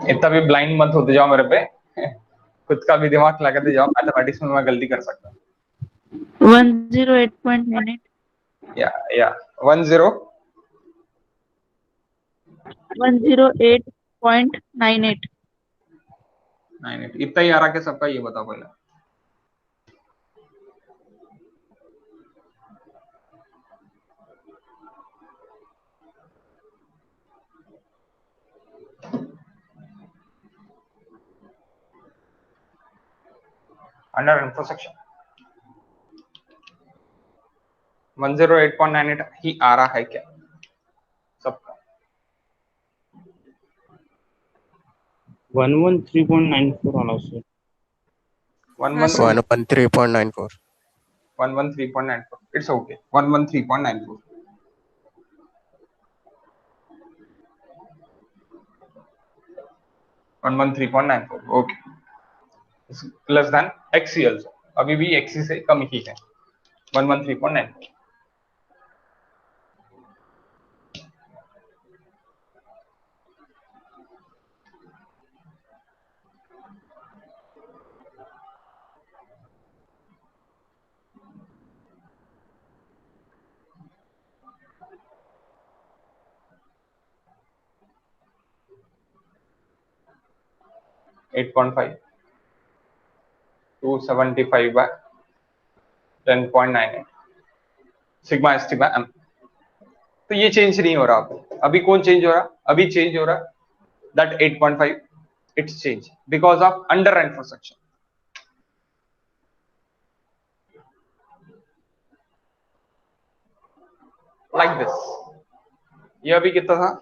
इतना भी ब्लाइंड मत होते जाओ मेरे पे, खुद का भी दिमाग लगाते जाओ. मैथमेटिक्स में मैं गलती कर सकता हूँ. 108.98. या 10 108.98. इतना ही आ रहा क्या सबका? ये बताओ पहले. अंडर इंटरसेक्शन 108.98 ही आ रहा है क्या सबका? 113.94 आला sir. 113.94. 113.94. It's okay. 113.94. Okay, less than XC also. अभी भी XC से कम ही है. 113.94. $8.5 275 by 10.98 sigma ST by M. तो ये चेंज नहीं हो रहा. अभी कौन चेंज हो रहा? अभी चेंज हो रहा that 8.5 its change because of under reinforced section. Like this. ये अभी कितना था?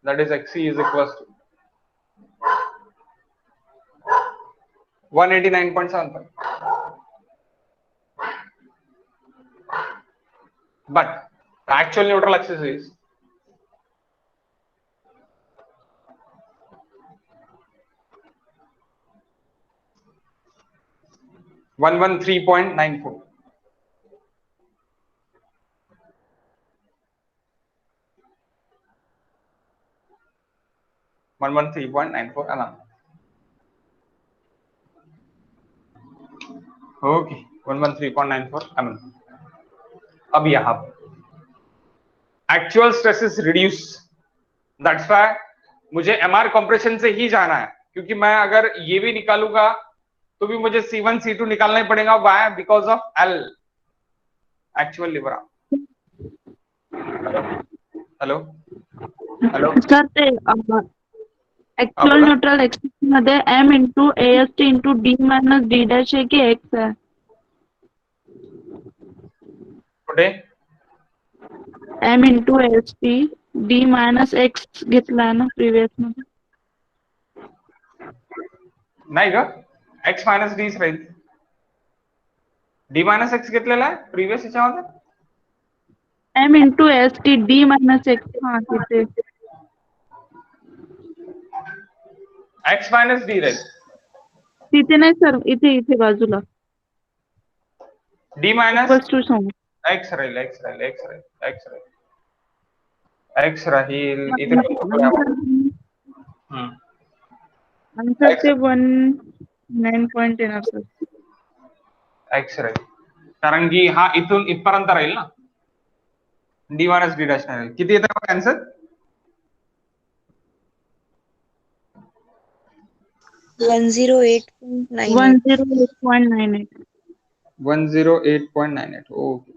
That is XC is equals to 189.75. But the actual neutral axis is 113.94. mm. Okay, 113.94 mm. अब यहाँ actual stress is reduce, that's why मुझे MR compression से ही जाना है, क्योंकि मैं अगर ये भी निकालूंगा तो भी मुझे C1 C2 निकालना ही पड़ेगा. Why? Because of L actual liver arm. Hello hello sir ते ऍक्च्युअल न्यूट्रल एक्सिस मध्ये m into AST into D minus D dash आहे की x आहे? कुठे m into AST D minus x घेतलाय ना प्रिव्हियस मध्ये? नाही का, x मायनस डी राहील. डी मायनस एक्स घेतलेला आहे प्रिव्हियस याच्यामध्ये. m into AST D minus x. हा तिथे x मायनस डी राहील. तिथे नाही सर, इथे इथे बाजूला डी मायनस वस्तू सांगू. एक्स राहील. एक्स राहील इथे. आन्सर ते 19 पॉइंट येणार सर. एक्स राहील कारण की हा इथून इथपर्यंत राहील ना. डी मायनस डी डॅश राहील. किती येतं बघा answer? 108.98. 108.98. Okay.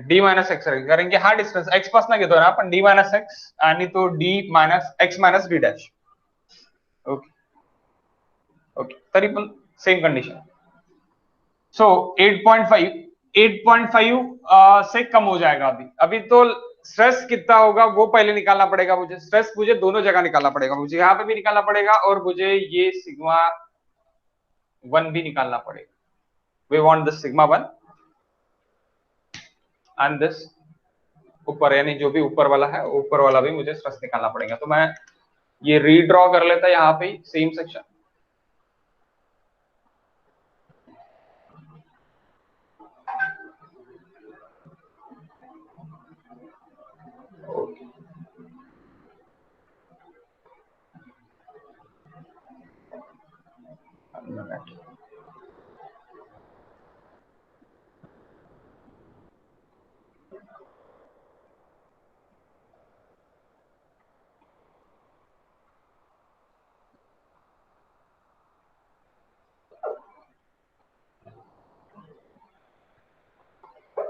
D minus x राहील कारण की हा डिस्टन्स एक्स पासून घेतोय ना आपण. डी मायनस एक्स आणि तो D minus x minus d dash. Okay okay, तरी पण सेम कंडीशन. सो 8.5 से कम हो जाएगा. अभी तो स्ट्रेस कितना होगा वो पहले निकालना पड़ेगा मुझे. स्ट्रेस मुझे दोनों जगह निकालना पड़ेगा. मुझे यहाँ पे भी निकालना पड़ेगा और मुझे ये सिग्मा 1 भी निकालना पड़ेगा. We want this sigma 1 and this ऊपर, यानी जो भी ऊपर वाला है ऊपर वाला भी मुझे स्ट्रेस निकालना पड़ेगा. तो मैं ये रीड्रॉ कर लेता यहाँ पे सेम सेक्शन.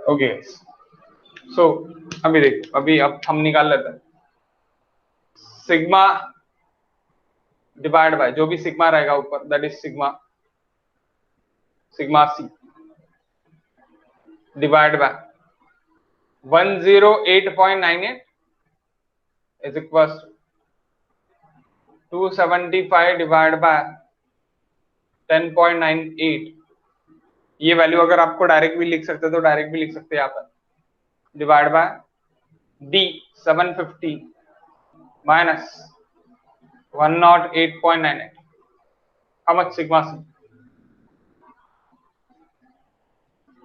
ओके सो अभी देखो, अभी अब हम निकाल लेते हैं सिग्मा डिवाइड बाय जो भी सिग्मा रहेगा ऊपर, that is sigma C divide by 108.98 is equal 275 divide by 10.98. ये वैल्यू अगर आपको डायरेक्ट भी लिख सकते तो डायरेक्ट भी लिख सकते हैं यहाँ पर. Divide by D 750 minus 108.98. how much sigma c?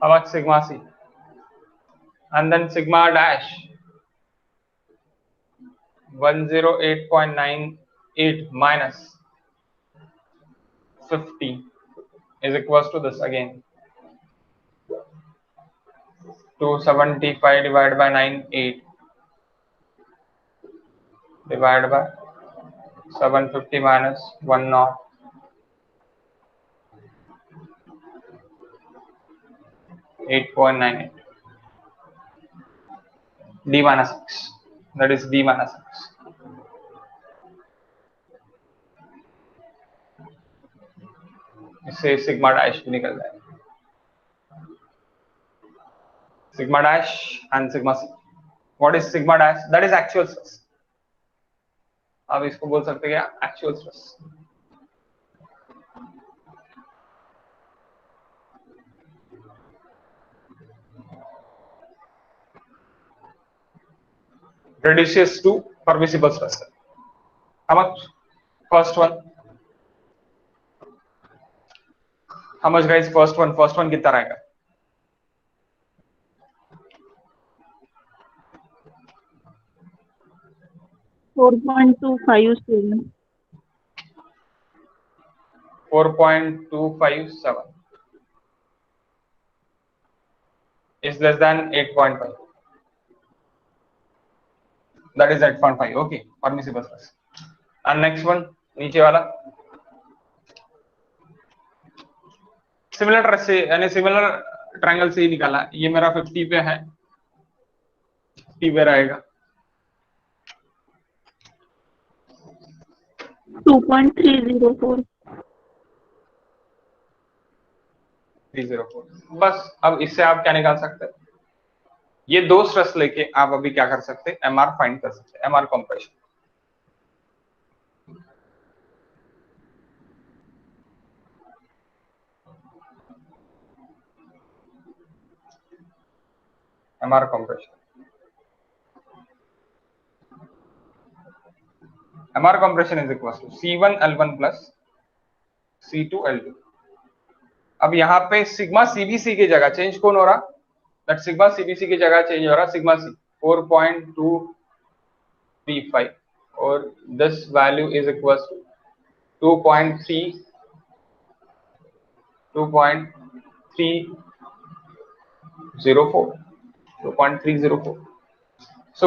how much sigma c? and then sigma dash 108.98 minus 50 is equals to this again 275 divided by 98 divided by 750 minus 10. 8.98 d minus x, that is d minus x. इससे sigma dash भी निकल जाएगा, sigma dash and sigma C. What is sigma dash? That is actual stress. आप इसको बोल सकते हैं क्या? Actual stress. reduces to permissible stress. How much? First one. How much, guys? First one कितना रहेगा? $4.257. 4.257 is less than 8.5. That is 8.5. Okay, permissible stress. And next one, नीचे वाला सिमिलर ट्रेस से, यानी सिमिलर ट्रायंगल से ही निकाला. ये मेरा 50 पे है, 50 पे रहेगा. 2.304. 304. बस अब इससे आप क्या निकाल सकते हैं? ये दो स्ट्रेस लेके आप अभी क्या कर सकते हैं? एमआर फाइंड कर सकते हैं, MR compression. MR compression. MR compression is equal to C1L1 plus C2L2. अब यहाँ पे सिग्मा सीबीसी की जगह चेंज कौन हो रहा? दैट सिग्मा सीबीसी की जगह चेंज हो रहा सिग्मा सी 4.235 और this value is equal to 2.304. So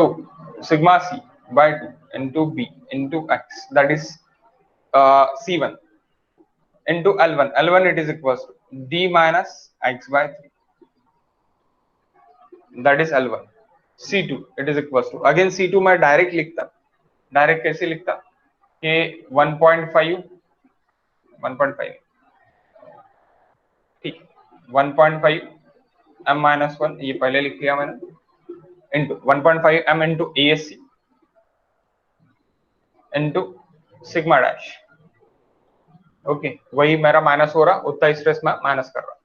sigma c by 2 into b into x, that is C1 into L1. L1 it is equals to d minus x by 3. That is L1. C2 it is equals to, again C2 मैं direct लिखता. Direct कैसे लिखता कि 1.5 ठीक, 1.5 m minus 1 ये पहले लिख लिया मैंने, into 1.5 m into ASC into sigma dash. Okay, वही मेरा माइनस हो रहा, उतना स्ट्रेस में माइनस कर रहा,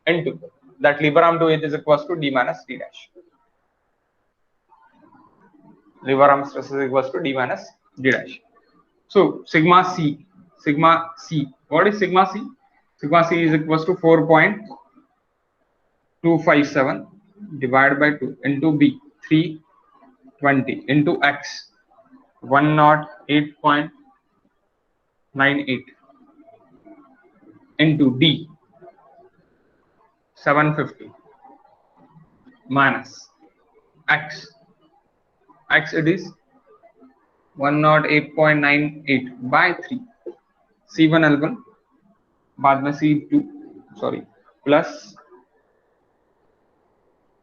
into that lever arm to it is equals to d minus d dash. Lever arm stress is equals to d minus d dash. So sigma c, what is sigma c? Sigma c is equals to 4.257 divided by 2 into b 320 into x 108.98 into d 750 minus x it is 108.98 by 3 C1L1 बाद में C2 sorry plus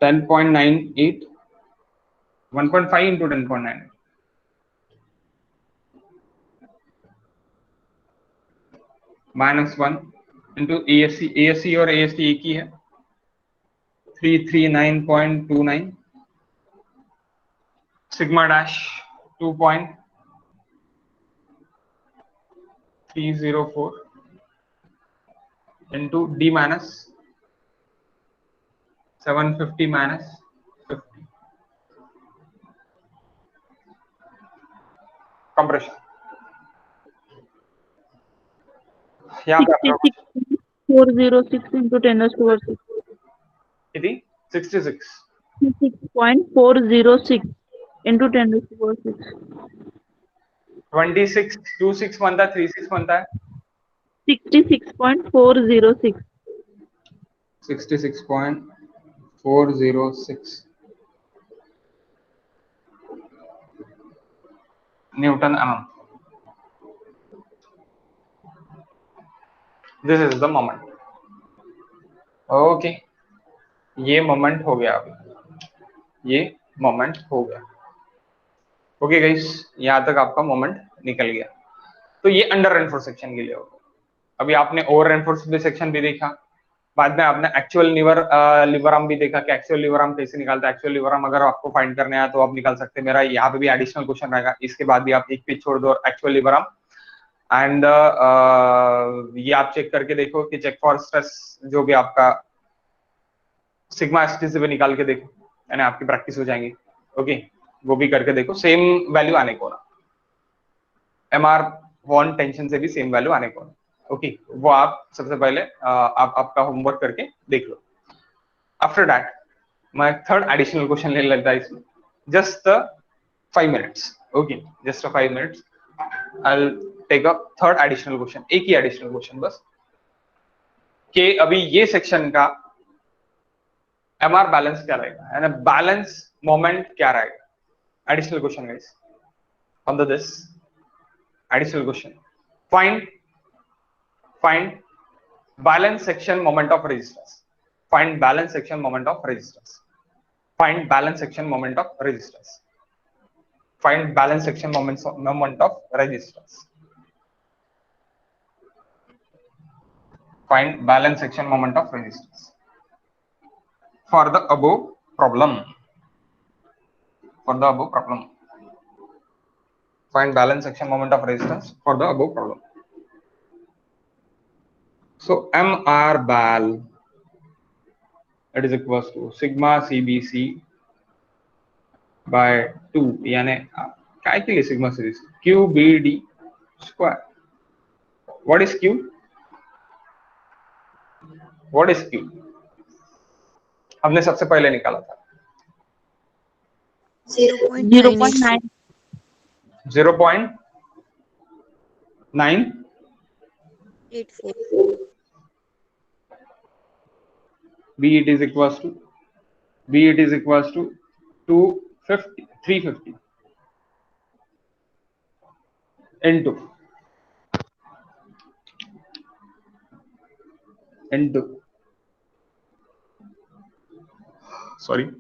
10.98 1.5 into 10.98 minus 1 into ASC और AST एक ही है 339.29 sigma dash 2.304 into d minus 750 minus 50 compression. यहाँ पे 66.406 into 10 raised to 6. कितनी 66 6.406 into 10 raised to 6. 26 26 बनता है 36 बनता है 66.406. 66.406 Newton mm. This is the moment. Okay. ये मोमेंट हो गया, अभी ये मोमेंट हो गया। ओके गाइस, यहां तक आपका मोमेंट निकल गया। तो ये अंडर रेनफोर्स सेक्शन के लिए होगा। अभी आपने ओवर रेनफोर्स सेक्शन भी देखा, बाद में आपने एक्चुअल लिवर आर्म भी देखा कि एक्चुअल लिवर आर्म कैसे निकालता है। एक्चुअल लिवर आर्म अगर आपको फाइंड करने आया तो आप निकाल सकते हैं। मेरा यहाँ पे भी एडिशनल क्वेश्चन रहेगा, इसके बाद भी आप एक पेज छोड़ दो और एक्चुअल लिवर आर्म एंड ये आप चेक करके देखो कि चेक फॉर स्ट्रेस जो भी आपका सिग्मा एसटी से भी निकाल के देखो, यानी आपकी प्रैक्टिस हो जाएंगी। ओके, वो भी करके देखो, सेम वैल्यू आने को ना, एमआर वन टेंशन से भी सेम वैल्यू आने को ना। ओके, वो आप सबसे पहले आप आपका होमवर्क करके देख लो। आफ्टर दैट मैं थर्ड एडिशनल क्वेश्चन ले लेता है इसमें, just 5 minutes। Okay, just 5 minutes I will take a third additional question, एक ही एडिशनल क्वेश्चन बस, कि अभी ये सेक्शन का एमआर बैलेंस क्या रहेगा, यानी बैलेंस मोमेंट क्या रहेगा। Additional question guys on the this additional question, find balance section moment of resistance, find balance section moment of resistance, find balance section moment of resistance, find balance section moment of resistance, find balance section moment of resistance for the above problem, for the above problem, find balance section moment of resistance for the above problem. So MR bal, it is equals to sigma CBC by 2, यानी क्या के लिए sigma series QBD square. What is Q? What is Q? हमने सबसे पहले निकाला था 0.9 0.984। B it is equals to 250 350 into sorry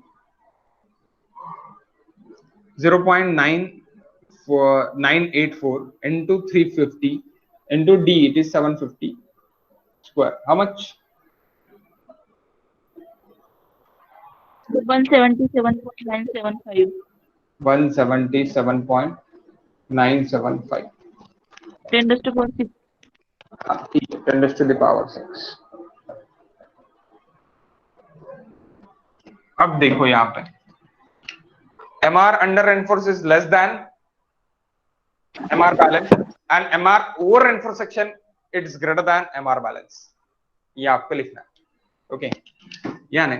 0.984 into 350 into D, it is 750 square. How much? 177.975. 177.975 10 to the power 6. 10 to the power 6। अब देखो यहाँ पे MR under reinforce is less than MR balance and MR over reinforce section it is greater than MR balance। ये आपको लिखना है। Okay, यानी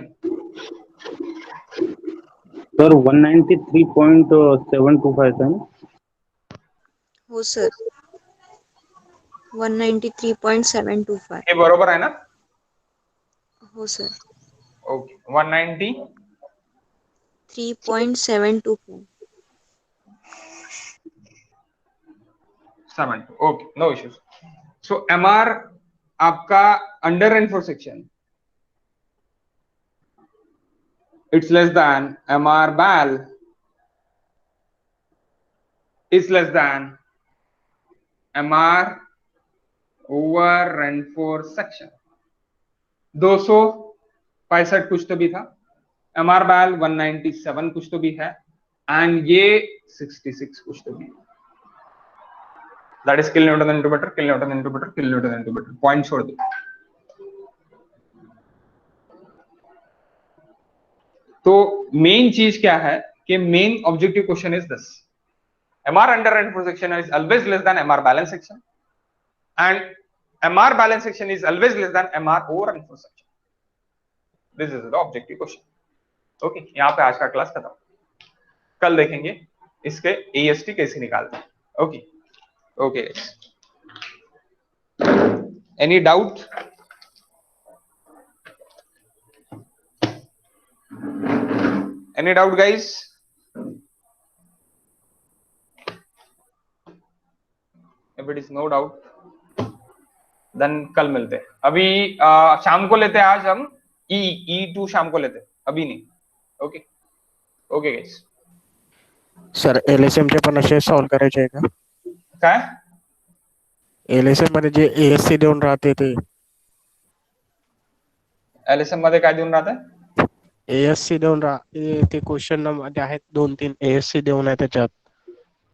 sir 193.725 था ना? हो सर 193.725 ये बरोबर है ना? हो sir okay, 193.7 okay, no issues. So MR आपका under reinforced section it's less than MR bal is less than MR over reinforce section। 265 कुछ तो भी था, MR bal 197 कुछ तो भी है एंड ये 66 कुछ तो भी है। That is kilo newton into metre, kilo newton into metre, kilo newton into metre. Point छोड़ दो। तो मेन चीज क्या है कि main objective question is this, MR under reinforced section is always less than MR balance section and MR balance section is always less than MR over reinforced section। This is the objective question। Okay, यहाँ पे आज का class खत्म। कल देखेंगे इसके AST कैसे निकालते हैं। Okay okay, any doubt? Any doubt guys? If it is no doubt then कल मिलते हैं। अभी शाम को लेते हैं आज हम E2 शाम को लेते, अभी नाही. Okay okay guys. Sir LSM चे पण असे सॉल्व करायचे आहे का? काय LSM मध्ये जे ASC देऊन राहते ते LSM मध्ये काय देऊन राहत? ASC देऊन राहते ते क्वेश्चन मध्ये आहेत 2-3 ASC देऊन आहे त्याच्यात.